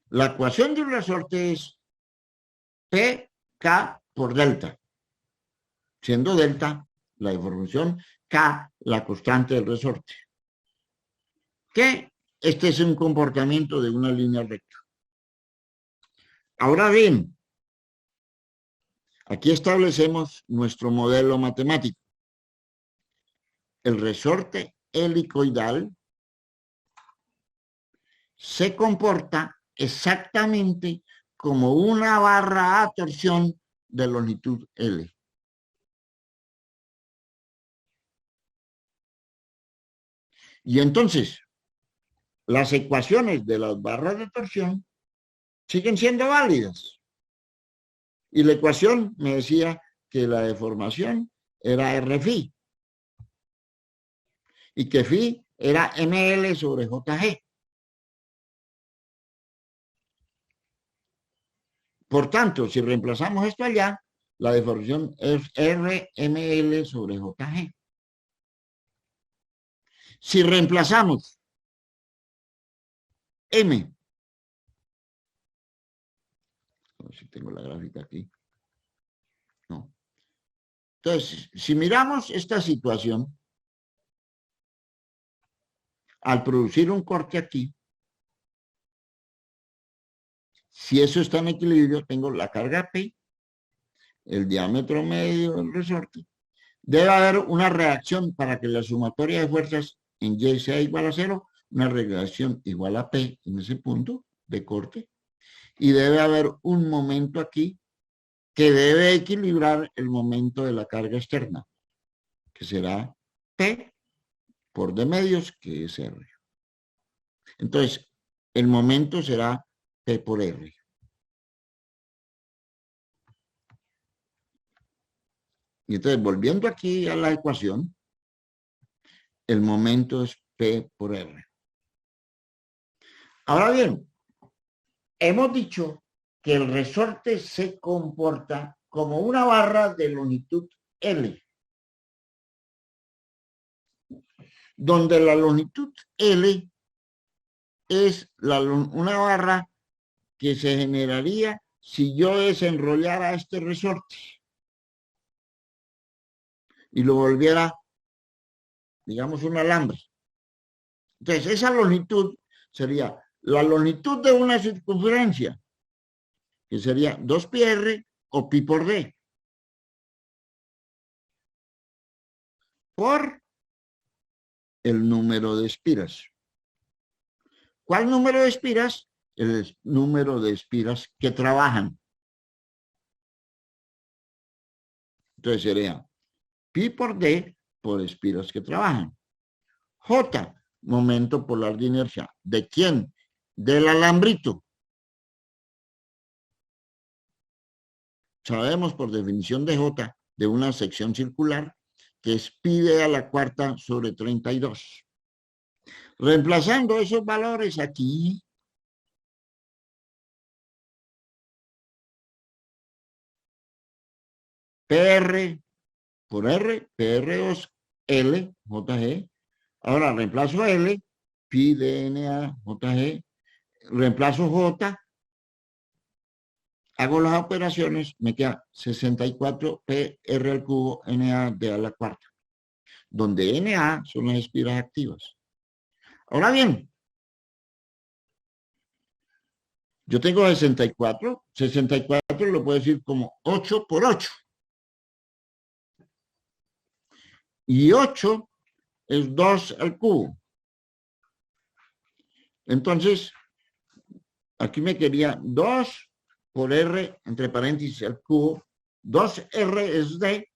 la ecuación de un resorte es PK por delta, siendo delta la deformación, K la constante del resorte. Que este es un comportamiento de una línea recta. Ahora bien, aquí establecemos nuestro modelo matemático. El resorte helicoidal se comporta exactamente como una barra a torsión de longitud L. Y entonces, las ecuaciones de las barras de torsión siguen siendo válidas. Y la ecuación me decía que la deformación era Rφ y que Φ era ML sobre JG. Por tanto, si reemplazamos esto allá, la deformación es RML sobre JG. Si reemplazamos M, a ver si tengo la gráfica aquí. No. Entonces, si miramos esta situación, al producir un corte aquí, si eso está en equilibrio, tengo la carga P, el diámetro medio del resorte. Debe haber una reacción para que la sumatoria de fuerzas en Y sea igual a 0, una reacción igual a P en ese punto de corte. Y debe haber un momento aquí que debe equilibrar el momento de la carga externa, que será P por D medios, que es R. Entonces, el momento será P por R. Y entonces, volviendo aquí a la ecuación, el momento es P por R. Ahora bien, hemos dicho que el resorte se comporta como una barra de longitud L, donde la longitud L es una barra que se generaría si yo desenrollara este resorte y lo volviera, digamos, un alambre. Entonces, esa longitud sería la longitud de una circunferencia, que sería 2πr o pi por d, por el número de espiras. ¿Cuál número de espiras? El número de espiras que trabajan. Entonces sería pi por d por espiras que trabajan. J, momento polar de inercia. ¿De quién? Del alambrito. Sabemos por definición de J de una sección circular que es pi d a la cuarta sobre 32. Reemplazando esos valores aquí, PR por R, PR2, L, JG. Ahora reemplazo L, pi DNA, JG. Reemplazo J, hago las operaciones, me queda 64 PR al cubo NA de a la cuarta, donde NA son las espiras activas. Ahora bien, yo tengo 64 lo puedo decir como 8 por 8. Y 8 es 2 al cubo. Entonces, aquí me quería 2 por R, entre paréntesis, al cubo. 2R es D,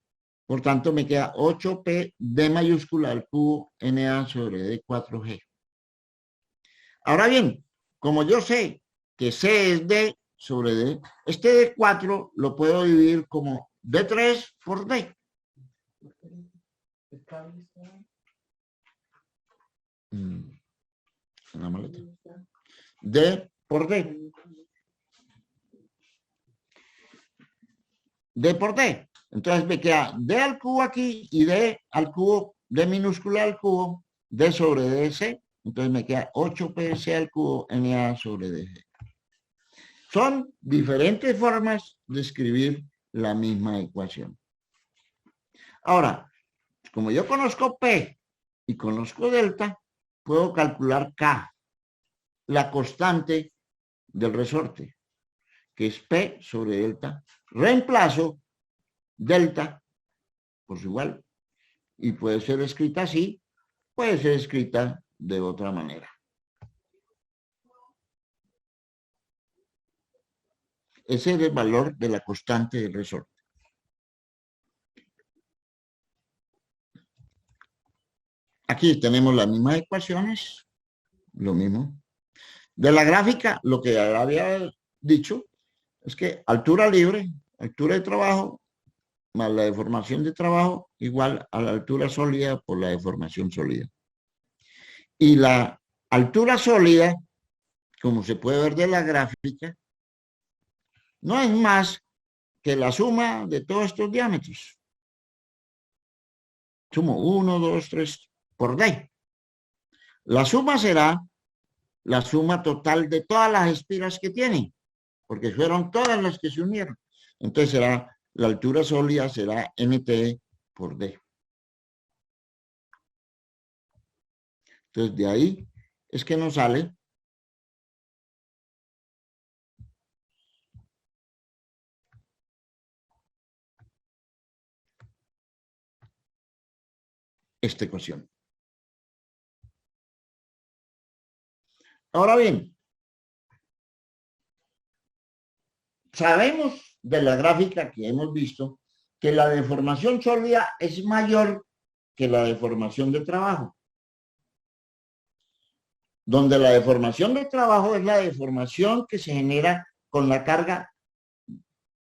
por tanto me queda 8P D mayúscula al cubo NA sobre D4G. Ahora bien, como yo sé que C es D sobre D, este D4 lo puedo dividir como D3 por D. Una maleta. D por D. D por D. Entonces me queda D al cubo aquí y D al cubo, D minúscula al cubo, D sobre DC Entonces me queda 8pc al cubo na sobre dg. Son diferentes formas de escribir la misma ecuación. Ahora, como yo conozco P y conozco delta, puedo calcular K, la constante del resorte, que es P sobre delta. Reemplazo delta por su igual y puede ser escrita así, puede ser escrita de otra manera. Ese es el valor de la constante del resorte. Aquí tenemos las mismas ecuaciones, lo mismo. De la gráfica, lo que había dicho es que altura libre, altura de trabajo, más la deformación de trabajo, igual a la altura sólida por la deformación sólida. Y la altura sólida, como se puede ver de la gráfica, no es más que la suma de todos estos diámetros. Sumo 1, 2, 3 por D. La suma será la suma total de todas las espiras que tiene, porque fueron todas las que se unieron. Entonces será, la altura sólida será nt por D. Entonces de ahí es que nos sale esta ecuación. Ahora bien, sabemos de la gráfica que hemos visto que la deformación sólida es mayor que la deformación de trabajo. Donde la deformación de trabajo es la deformación que se genera con la carga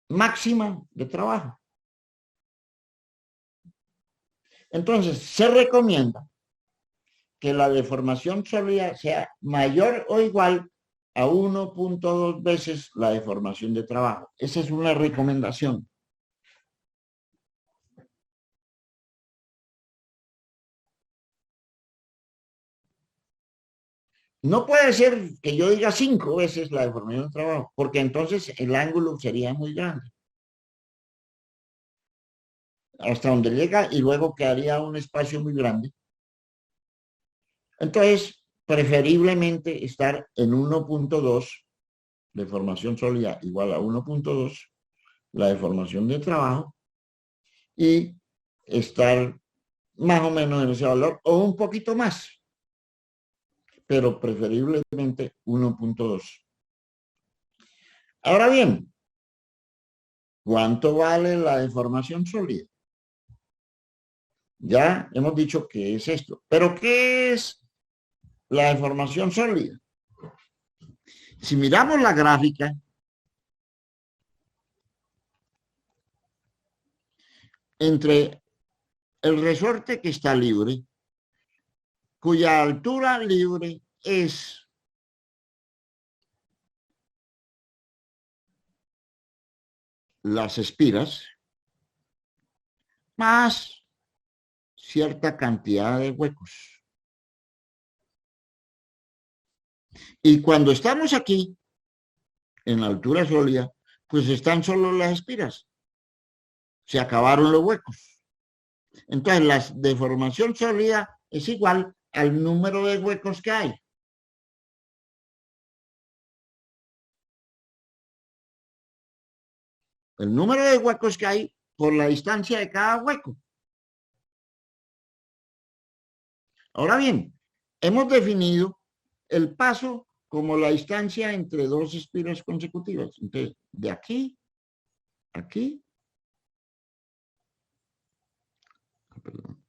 máxima de trabajo. Entonces, se recomienda que la deformación sólida sea mayor o igual a 1.2 veces la deformación de trabajo. Esa es una recomendación. No puede ser que yo diga 5 veces la deformación de trabajo, porque entonces el ángulo sería muy grande. Hasta donde llega y luego quedaría un espacio muy grande. Entonces, preferiblemente estar en 1.2, deformación sólida igual a 1.2, la deformación de trabajo, y estar más o menos en ese valor o un poquito más, pero preferiblemente 1.2. Ahora bien, ¿cuánto vale la deformación sólida? Ya hemos dicho que es esto, pero ¿qué es la deformación sólida? Si miramos la gráfica, entre el resorte que está libre, cuya altura libre es las espiras, más cierta cantidad de huecos. Y cuando estamos aquí, en la altura sólida, pues están solo las espiras. Se acabaron los huecos. Entonces, la deformación sólida es igual al número de huecos que hay. El número de huecos que hay por la distancia de cada hueco. Ahora bien, hemos definido el paso como la distancia entre dos espiras consecutivas. Entonces, de aquí, aquí, perdón,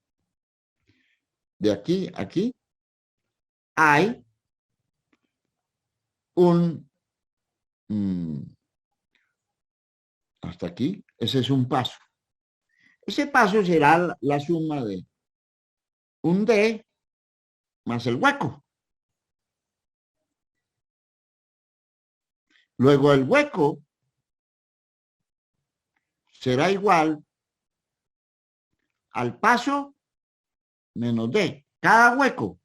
de aquí, aquí, hay un, hasta aquí, ese es un paso. Ese paso será la suma de un D más el hueco. Luego el hueco será igual al paso menos D. Cada hueco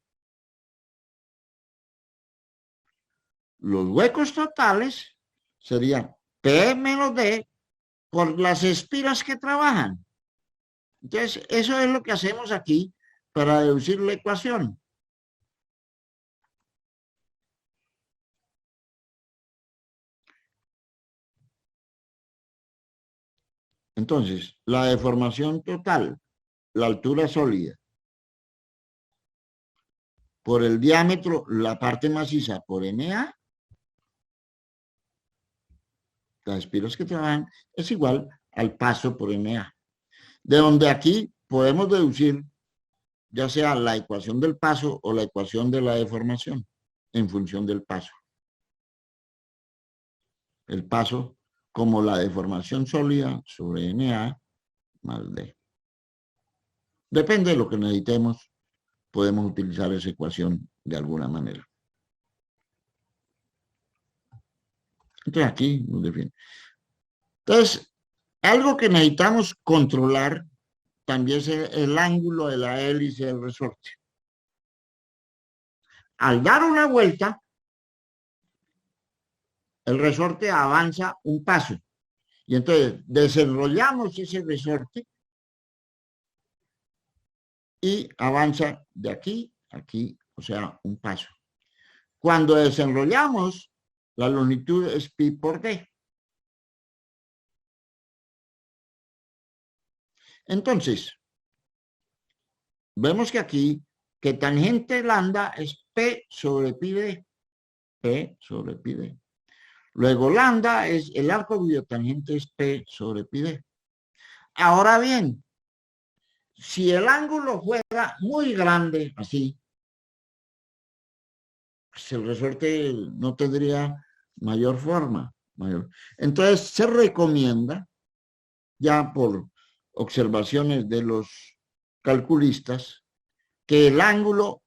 los huecos totales serían P menos D por las espiras que trabajan. Entonces, eso es lo que hacemos aquí para deducir la ecuación. Entonces, la deformación total, la altura sólida, por el diámetro, la parte maciza por NA, las espiras que trabajan, es igual al paso por NA. De donde aquí podemos deducir ya sea la ecuación del paso o la ecuación de la deformación en función del paso. El paso como la deformación sólida sobre NA más D. Depende de lo que necesitemos, podemos utilizar esa ecuación de alguna manera. Entonces aquí nos define. Entonces, algo que necesitamos controlar también es el ángulo de la hélice del resorte. Al dar una vuelta, el resorte avanza un paso. Y entonces desenrollamos ese resorte y avanza de aquí a aquí, o sea, un paso. Cuando desenrollamos, la longitud es pi por d. Entonces, vemos que aquí, que tangente lambda es P sobre pi d. P sobre pi d. Luego lambda es el arco cuyo tangente es P sobre pi d. Ahora bien, si el ángulo fuera muy grande, así, pues el resorte no tendría mayor forma. Entonces, se recomienda, ya por observaciones de los calculistas, que el ángulo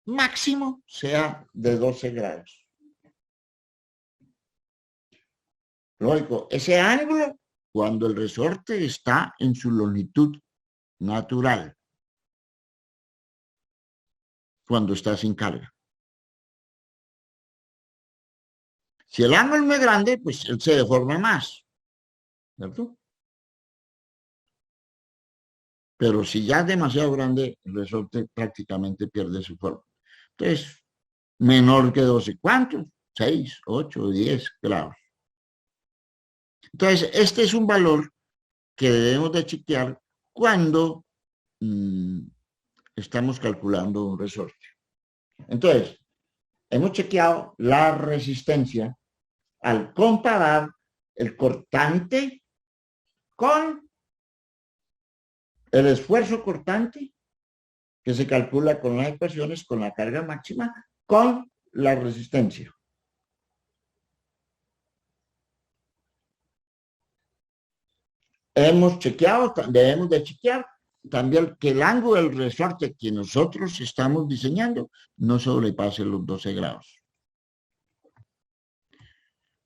máximo sea de 12 grados. Lógico, ese ángulo cuando el resorte está en su longitud natural, cuando está sin carga. Si el ángulo es muy grande, pues él se deforma más, ¿cierto? Pero si ya es demasiado grande, el resorte prácticamente pierde su forma. Entonces, menor que 12, ¿cuántos? 6, 8, 10 grados. Entonces, este es un valor que debemos de chequear cuando estamos calculando un resorte. Entonces, hemos chequeado la resistencia al comparar el cortante con el esfuerzo cortante, que se calcula con las ecuaciones, con la carga máxima, con la resistencia. Hemos chequeado, debemos de chequear también que el ángulo del resorte que nosotros estamos diseñando no sobrepase los 12 grados.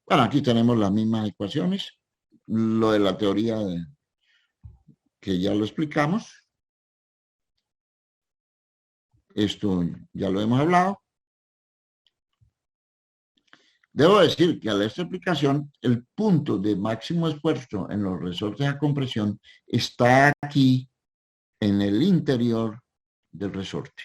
Bueno, aquí tenemos las mismas ecuaciones. Lo de la teoría que ya lo explicamos. Esto ya lo hemos hablado. Debo decir que a esta explicación, el punto de máximo esfuerzo en los resortes a compresión está aquí en el interior del resorte.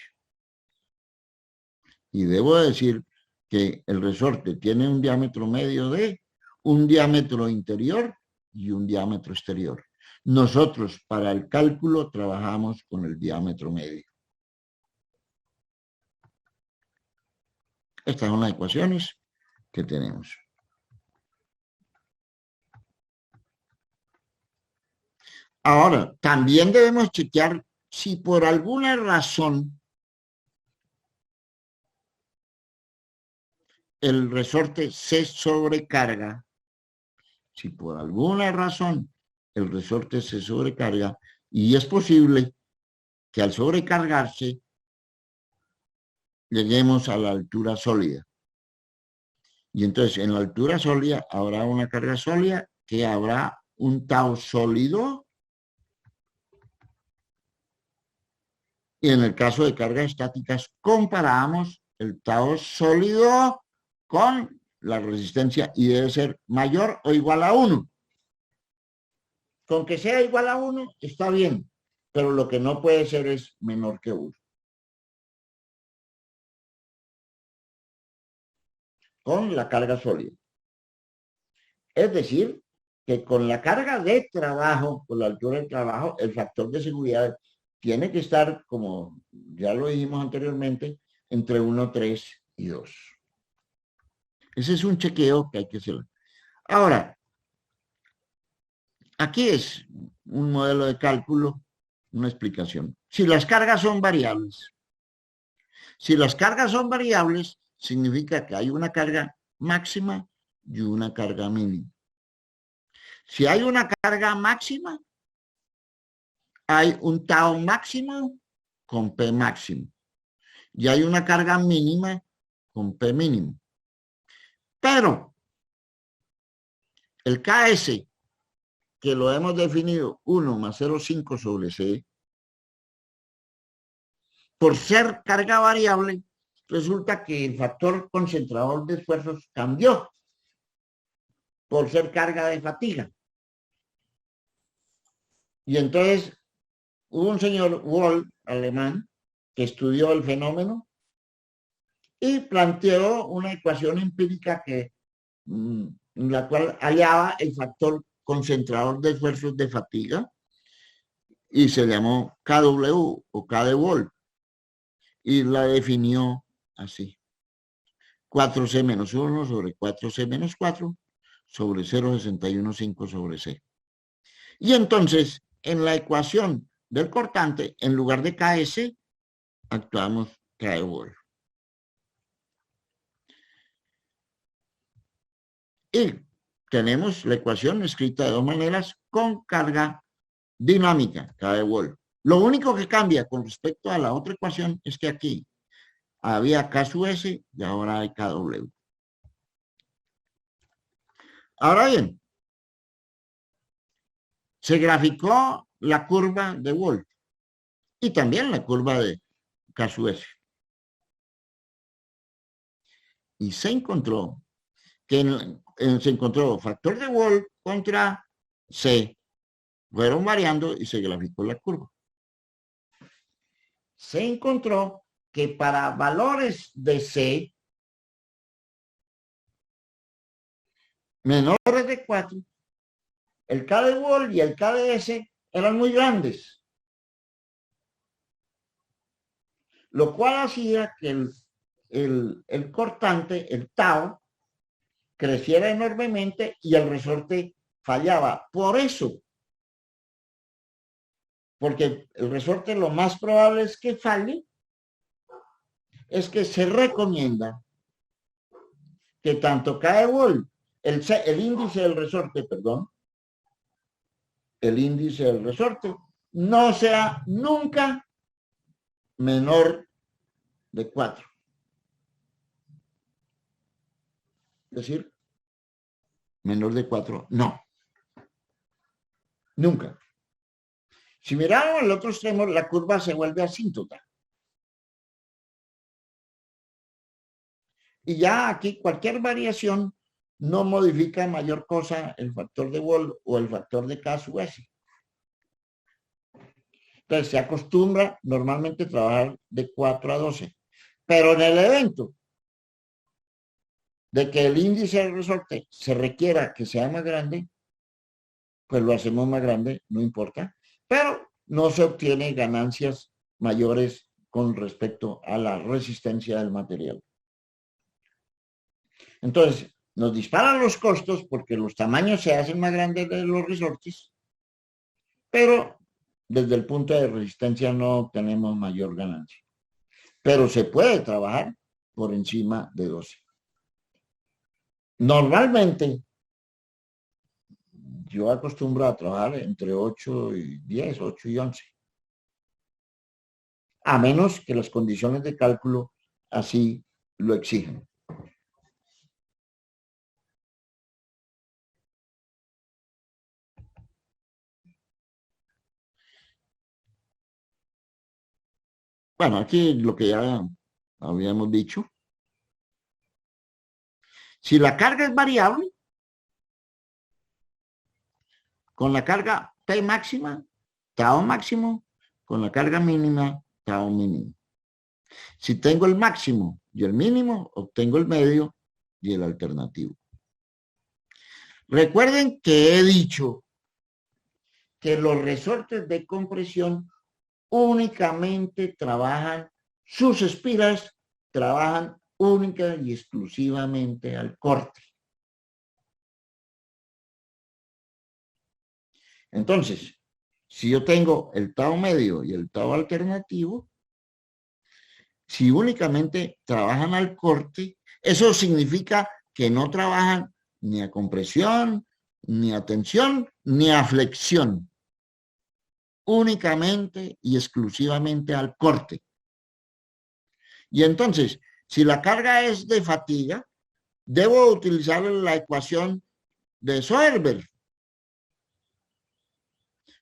Y debo decir que el resorte tiene un diámetro medio de un diámetro interior y un diámetro exterior. Nosotros para el cálculo trabajamos con el diámetro medio. Estas son las ecuaciones que tenemos. Ahora, también debemos chequear si por alguna razón el resorte se sobrecarga, si por alguna razón el resorte se sobrecarga, y es posible que al sobrecargarse lleguemos a la altura sólida. Y entonces en la altura sólida habrá una carga sólida que habrá un tau sólido. Y en el caso de cargas estáticas comparamos el tau sólido con la resistencia y debe ser mayor o igual a 1. Con que sea igual a 1 está bien, pero lo que no puede ser es menor que 1. Con la carga sólida. Es decir, que con la carga de trabajo, con la altura del trabajo, el factor de seguridad tiene que estar, como ya lo dijimos anteriormente, entre 1, 3 y 2. Ese es un chequeo que hay que hacer. Ahora, aquí es un modelo de cálculo, una explicación. Si las cargas son variables, significa que hay una carga máxima y una carga mínima. Si hay una carga máxima, hay un tau máximo con P máximo. Y hay una carga mínima con P mínimo. Pero el KS, que lo hemos definido 1 más 0,5 sobre C, por ser carga variable, resulta que el factor concentrador de esfuerzos cambió por ser carga de fatiga. Y entonces hubo un señor Wohl, alemán, que estudió el fenómeno y planteó una ecuación empírica en la cual hallaba el factor concentrador de esfuerzos de fatiga y se llamó KW o K de Wohl y la definió así. 4C menos 1 sobre 4C menos 4 sobre 0,615 sobre C. Y entonces, en la ecuación del cortante, en lugar de KS, actuamos K de Wohl. Y tenemos la ecuación escrita de dos maneras con carga dinámica, K de Wohl. Lo único que cambia con respecto a la otra ecuación es que aquí había K sub S y ahora hay KW. Ahora bien, se graficó la curva de Wohl y también la curva de K sub S. Y se encontró que se encontró factor de Wohl contra C. Fueron variando y se graficó la curva. Se encontró que para valores de C menores de 4, el K de Wohl y el K de S eran muy grandes, lo cual hacía que el cortante, el tau, creciera enormemente y el resorte fallaba. Por eso, porque el resorte lo más probable es que falle, es que se recomienda que tanto K de Wohl, el índice del resorte, perdón, el índice del resorte no sea nunca menor de 4. Es decir, menor de 4, no. Nunca. Si miramos el otro extremo, la curva se vuelve asíntota. Y ya aquí cualquier variación no modifica mayor cosa el factor de Wohl o el factor de K sub S. Entonces se acostumbra normalmente a trabajar de 4 a 12. Pero en el evento de que el índice del resorte se requiera que sea más grande, pues lo hacemos más grande, no importa. Pero no se obtiene ganancias mayores con respecto a la resistencia del material. Entonces, nos disparan los costos porque los tamaños se hacen más grandes de los resortes, pero desde el punto de resistencia no obtenemos mayor ganancia. Pero se puede trabajar por encima de 12. Normalmente, yo acostumbro a trabajar entre 8 y 10, 8 y 11. A menos que las condiciones de cálculo así lo exigen. Bueno, aquí lo que ya habíamos dicho. Si la carga es variable, con la carga P máxima, tau máximo, con la carga mínima, tau mínimo. Si tengo el máximo y el mínimo, obtengo el medio y el alternativo. Recuerden que he dicho que los resortes de compresión únicamente trabajan, sus espiras trabajan única y exclusivamente al corte. Entonces, si yo tengo el tau medio y el tau alternativo, si únicamente trabajan al corte, eso significa que no trabajan ni a compresión, ni a tensión, ni a flexión. Únicamente y exclusivamente al corte. Y entonces, si la carga es de fatiga, debo utilizar la ecuación de Soerber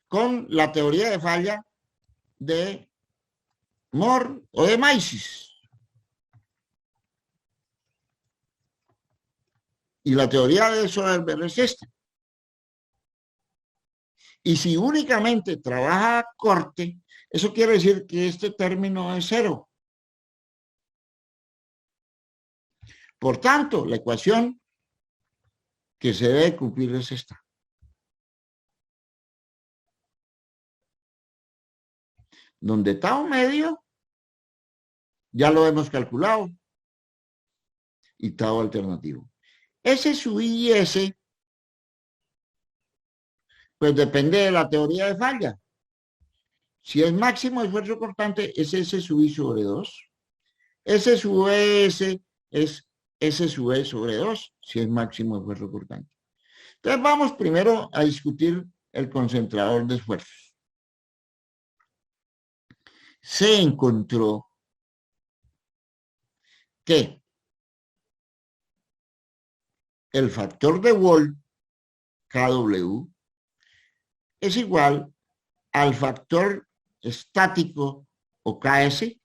con la teoría de falla de Mohr o de Maisis. Y la teoría de Soerber es esta. Y si únicamente trabaja a corte, eso quiere decir que este término es cero. Por tanto, la ecuación que se debe cumplir es esta. Donde tau medio, ya lo hemos calculado, y tau alternativo. S sub I y S, pues depende de la teoría de falla. Si es máximo esfuerzo cortante, es S sub I sobre 2. S sub ES es S sub E sobre 2, si es máximo esfuerzo cortante. Entonces vamos primero a discutir el concentrador de esfuerzos. Se encontró que el factor de Wolff, KW, es igual al factor estático o KS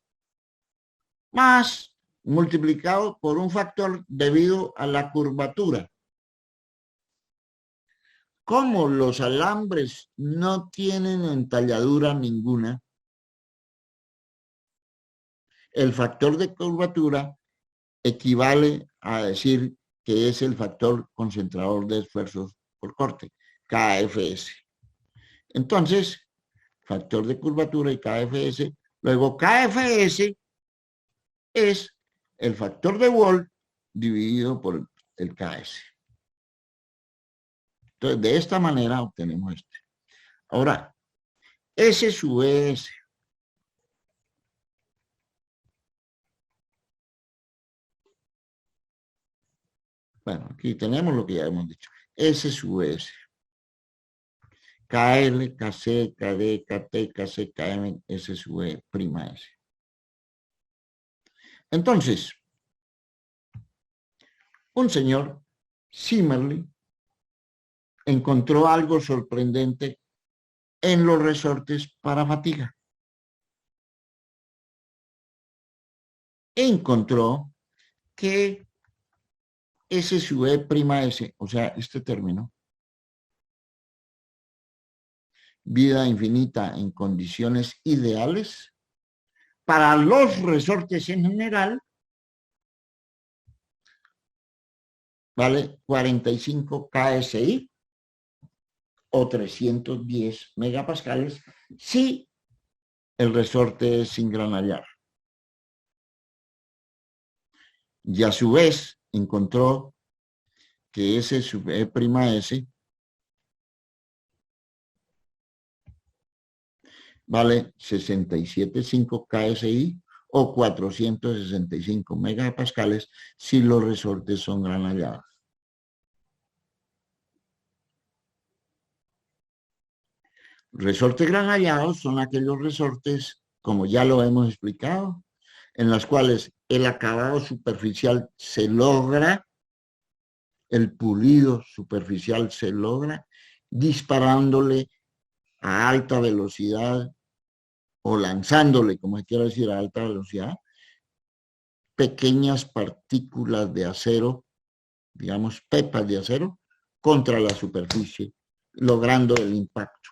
más multiplicado por un factor debido a la curvatura. Como los alambres no tienen entalladura ninguna, el factor de curvatura equivale a decir que es el factor concentrador de esfuerzos por corte, KFS. Entonces, factor de curvatura y KFS, luego KFS es el factor de Wolff dividido por el KS. Entonces, de esta manera obtenemos este. Ahora, S sub ES. Bueno, aquí tenemos lo que ya hemos dicho. S sub S. KL, KC, KD, KT, KC, KM, S sub E, prima S. Entonces, un señor, Zimmerli, encontró algo sorprendente en los resortes para fatiga. Encontró que S sub E prima S, o sea, este término, vida infinita en condiciones ideales, para los resortes en general, vale 45 KSI o 310 megapascales si el resorte es sin granallar. Y a su vez encontró que S sub E prima S vale 67,5 KSI o 465 megapascales si los resortes son granallados. Resortes granallados son aquellos resortes, como ya lo hemos explicado, en los cuales el acabado superficial se logra, el pulido superficial se logra, disparándole a alta velocidad o lanzándole, como se quiere decir, a alta velocidad, pequeñas partículas de acero digamos, pepas de acero contra la superficie, logrando el impacto.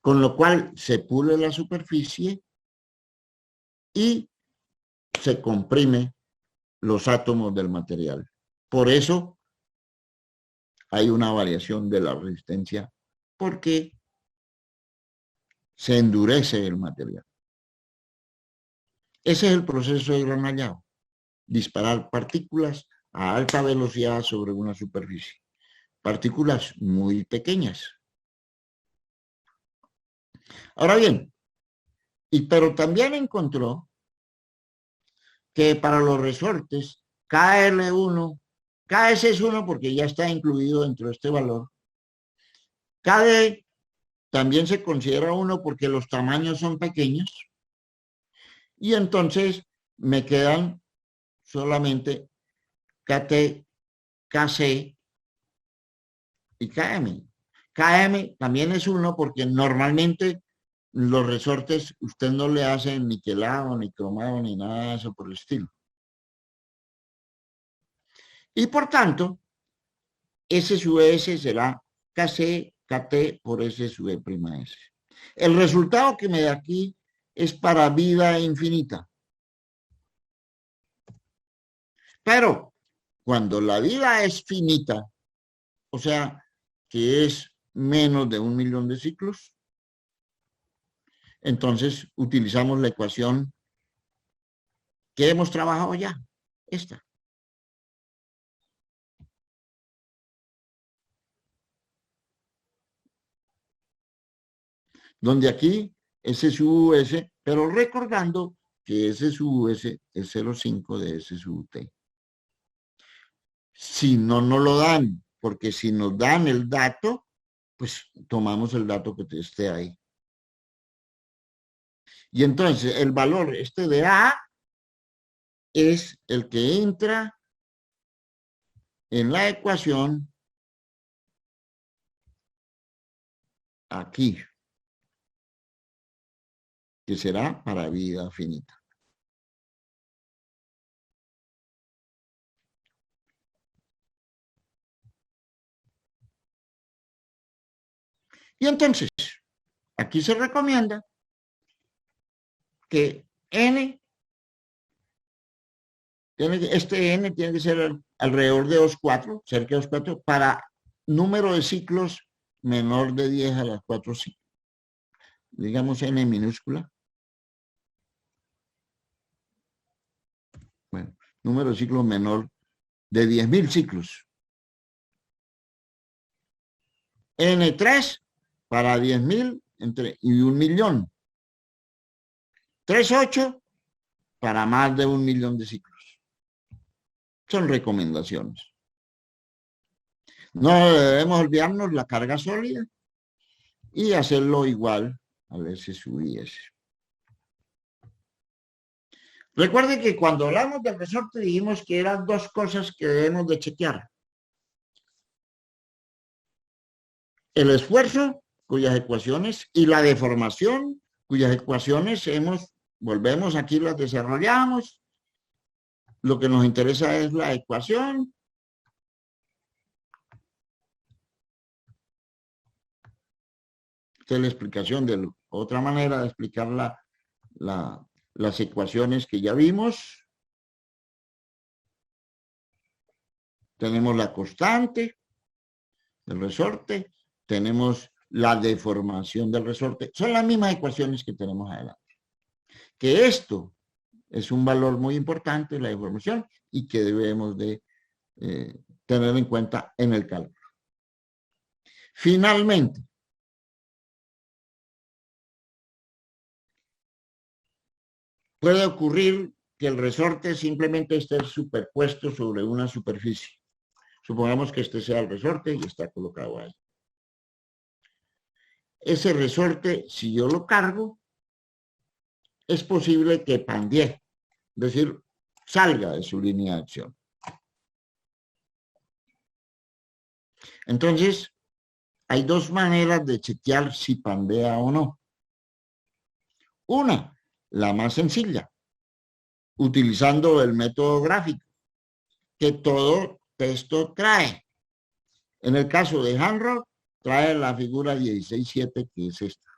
Con lo cual se pule la superficie y se comprime los átomos del material. Por eso hay una variación de la resistencia, porque se endurece el material. Ese es el proceso de granallado. Disparar partículas a alta velocidad sobre una superficie. Partículas muy pequeñas. Ahora bien, pero también encontró que para los resortes KL1, KS es 1 porque ya está incluido dentro de este valor. KD también se considera 1 porque los tamaños son pequeños. Y entonces me quedan solamente KT, KC y KM. KM también es 1 porque normalmente los resortes usted no le hace niquelado, ni cromado, ni nada de eso por el estilo. Y por tanto, S sub S será KC, KT por S sub E prima S. El resultado que me da aquí es para vida infinita. Pero cuando la vida es finita, o sea, que es menos de 1.000.000 de ciclos, entonces utilizamos la ecuación que hemos trabajado ya, esta. Donde aquí S sub S, pero recordando que S sub S es 0,5 de S sub T. Si no nos lo dan, porque si nos dan el dato, pues tomamos el dato que esté ahí. Y entonces el valor este de A es el que entra en la ecuación aquí, que será para vida finita. Y entonces, aquí se recomienda que N, este N tiene que ser alrededor de 2,4, cerca de 2,4, para número de ciclos menor de 10 a las 4, digamos N minúscula. Bueno, número de ciclos menor de 10.000 ciclos. N3 para 10.000 y 1.000.000. 3,8 para más de 1.000.000 de ciclos. Son recomendaciones. No debemos olvidarnos la carga sólida y hacerlo igual al S sub IS. Recuerde que cuando hablamos del resorte dijimos que eran dos cosas que debemos de chequear. El esfuerzo, cuyas ecuaciones, y la deformación, cuyas ecuaciones volvemos aquí, las desarrollamos. Lo que nos interesa es la ecuación. Esta es la explicación de otra manera de explicar las ecuaciones que ya vimos. Tenemos la constante del resorte, tenemos la deformación del resorte. Son las mismas ecuaciones que tenemos adelante. Que esto es un valor muy importante, la deformación, y que debemos de tener en cuenta en el cálculo. Finalmente, puede ocurrir que el resorte simplemente esté superpuesto sobre una superficie. Supongamos que este sea el resorte y está colocado ahí. Ese resorte, si yo lo cargo, es posible que pandee, es decir, salga de su línea de acción. Entonces, hay dos maneras de chequear si pandea o no. Una, la más sencilla, utilizando el método gráfico, que todo texto trae. En el caso de Hanrock, trae la figura 16.7, que es esta.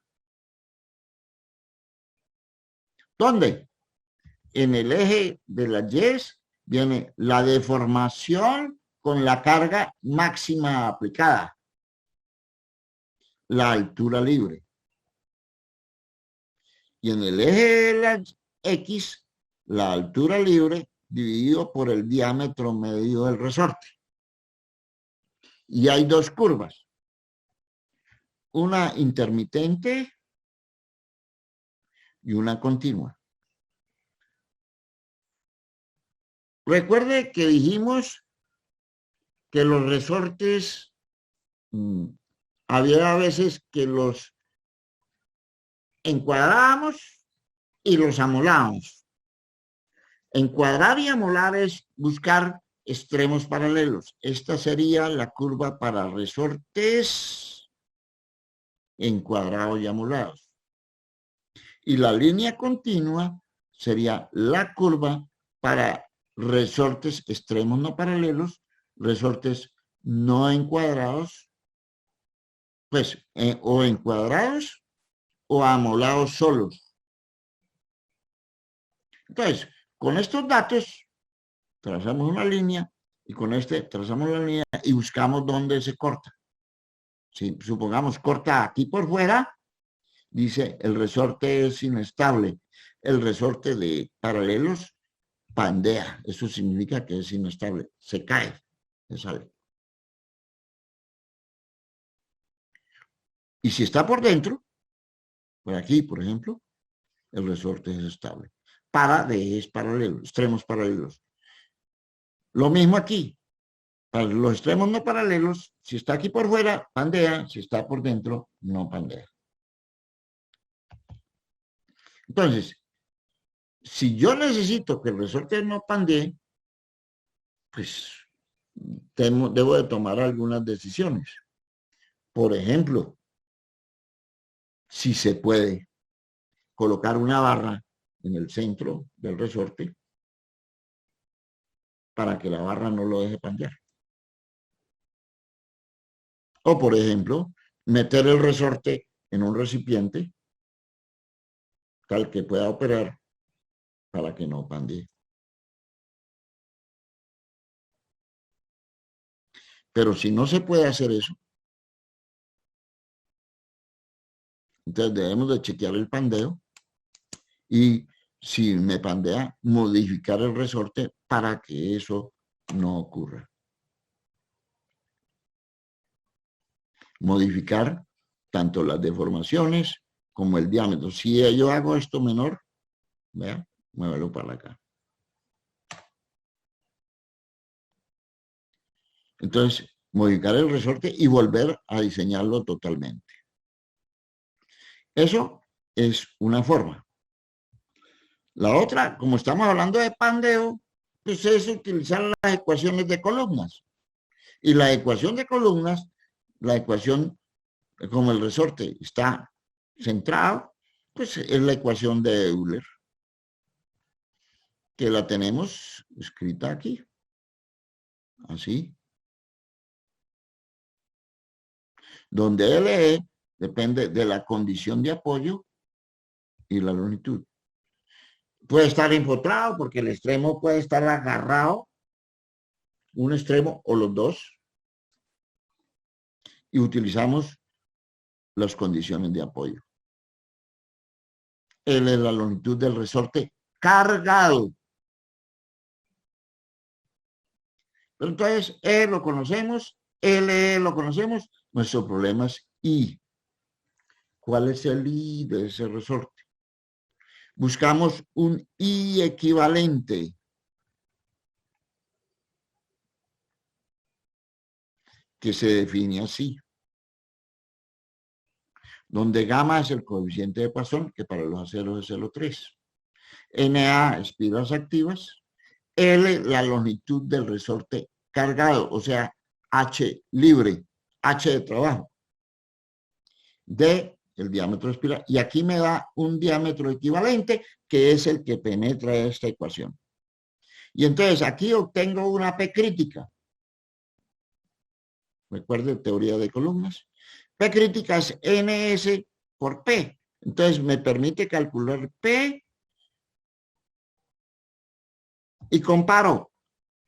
¿Dónde? En el eje de las Y viene la deformación con la carga máxima aplicada, la altura libre. Y en el eje de las X, la altura libre dividido por el diámetro medio del resorte. Y hay dos curvas. Una intermitente y una continua. Recuerde que dijimos que los resortes, había veces que los encuadrábamos y los amolábamos. Encuadrar y amolar es buscar extremos paralelos. Esta sería la curva para resortes encuadrados y amolados. Y la línea continua sería la curva para resortes extremos no paralelos, resortes no encuadrados, pues, o encuadrados o amolados solos. Entonces, con estos datos, trazamos una línea y con este trazamos la línea y buscamos dónde se corta. Si supongamos corta aquí por fuera, dice el resorte es inestable. El resorte de paralelos pandea. Eso significa que es inestable. Se cae, se sale. Y si está por dentro, por aquí, por ejemplo, el resorte es estable. Para de ejes paralelos, extremos paralelos. Lo mismo aquí. Para los extremos no paralelos, si está aquí por fuera, pandea. Si está por dentro, no pandea. Entonces, si yo necesito que el resorte no pandee, pues debo de tomar algunas decisiones. Por ejemplo, si se puede colocar una barra en el centro del resorte para que la barra no lo deje pandear. O, por ejemplo, meter el resorte en un recipiente tal que pueda operar para que no pandee. Pero si no se puede hacer eso, entonces debemos de chequear el pandeo y si me pandea, modificar el resorte para que eso no ocurra. Modificar tanto las deformaciones como el diámetro. Si yo hago esto menor, vea, muévelo para acá. Entonces, modificar el resorte y volver a diseñarlo totalmente. Eso es una forma. La otra, como estamos hablando de pandeo, pues es utilizar las ecuaciones de columnas. Y la ecuación de columnas, la ecuación como el resorte está centrado, pues es la ecuación de Euler, que la tenemos escrita aquí, así. Donde LE depende de la condición de apoyo y la longitud. Puede estar empotrado porque el extremo puede estar agarrado, un extremo o los dos, y utilizamos las condiciones de apoyo. L es la longitud del resorte cargado. Pero entonces, E lo conocemos, LE lo conocemos, nuestro problema es I. ¿Cuál es el I de ese resorte? Buscamos un I equivalente. Que se define así. Donde gamma es el coeficiente de Poisson, que para los aceros es 0,3. Na, espiras activas. L, la longitud del resorte cargado, o sea, H libre, H de trabajo. D, el diámetro de espiral. Y aquí me da un diámetro equivalente, que es el que penetra esta ecuación. Y entonces aquí obtengo una P crítica. Recuerde, teoría de columnas. P crítica es NS por P. Entonces me permite calcular P y comparo.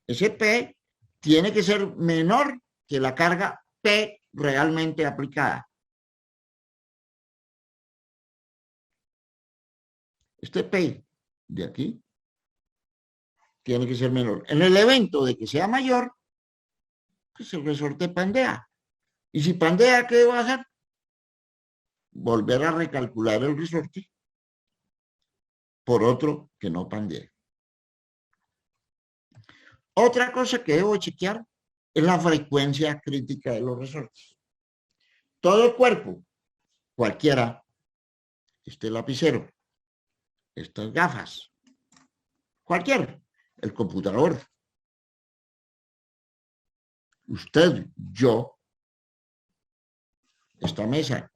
Ese P tiene que ser menor que la carga P realmente aplicada. Este P de aquí tiene que ser menor. En el evento de que sea mayor, pues el resorte pandea. Y si pandea, ¿qué va a hacer? Volver a recalcular el resorte por otro que no pandee. Otra cosa que debo chequear es la frecuencia crítica de los resortes. Todo cuerpo, cualquiera, este lapicero, estas gafas, cualquiera, el computador, usted, yo, esta mesa,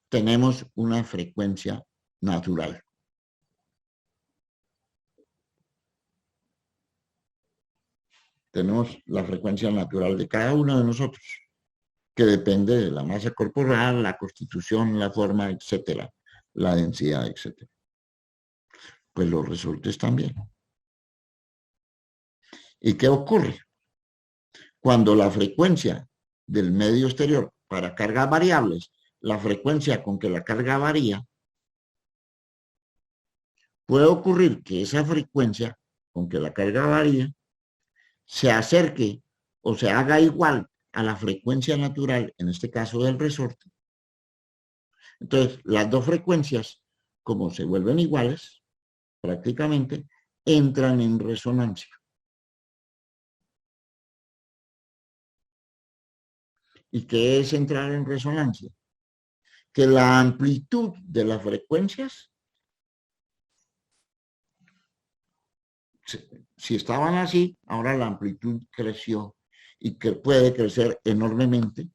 tenemos una frecuencia natural. Tenemos la frecuencia natural de cada uno de nosotros, que depende de la masa corporal, la constitución, la forma, etcétera, la densidad, etcétera. Pues los resortes también. ¿Y qué ocurre? Cuando la frecuencia del medio exterior para cargas variables, la frecuencia con que la carga varía, puede ocurrir que esa frecuencia con que la carga varía se acerque o se haga igual a la frecuencia natural, en este caso del resorte. Entonces, las dos frecuencias, como se vuelven iguales, prácticamente, entran en resonancia. ¿Y qué es entrar en resonancia? Que la amplitud de las frecuencias, si estaban así, ahora la amplitud creció y que puede crecer enormemente.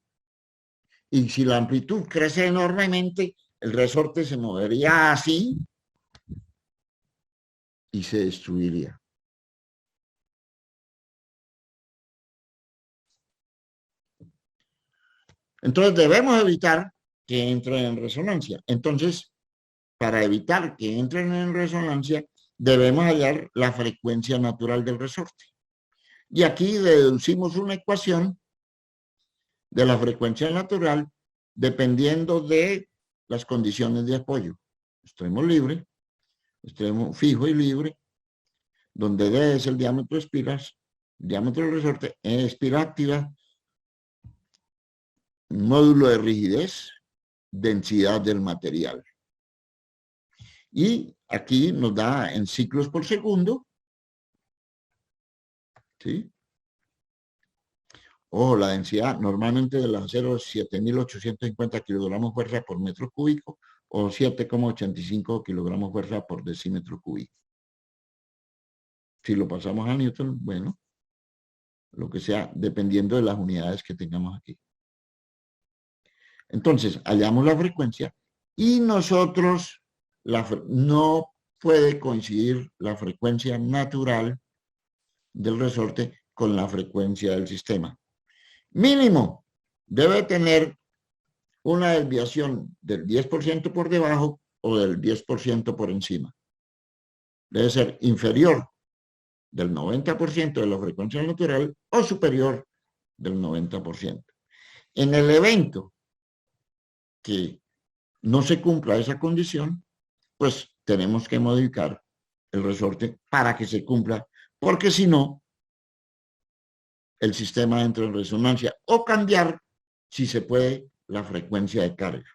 Y si la amplitud crece enormemente, el resorte se movería así y se destruiría. Entonces debemos evitar que entren en resonancia. Entonces, para evitar que entren en resonancia, debemos hallar la frecuencia natural del resorte. Y aquí deducimos una ecuación de la frecuencia natural dependiendo de las condiciones de apoyo. Extremo libre, extremo fijo y libre, donde D es el diámetro de espiras, diámetro del resorte, espira activa, módulo de rigidez, densidad del material. Y aquí nos da en ciclos por segundo, ¿sí? Ojo, la densidad normalmente del acero es 7.850 kilogramos fuerza por metro cúbico o 7,85 kilogramos fuerza por decímetro cúbico. Si lo pasamos a Newton, bueno, lo que sea, dependiendo de las unidades que tengamos aquí. Entonces, hallamos la frecuencia y nosotros no puede coincidir la frecuencia natural del resorte con la frecuencia del sistema. Mínimo, debe tener una desviación del 10% por debajo o del 10% por encima. Debe ser inferior del 90% de la frecuencia natural o superior del 90%. En el evento que no se cumpla esa condición, pues tenemos que modificar el resorte para que se cumpla, porque si no, el sistema entra en resonancia o cambiar, si se puede, la frecuencia de carga.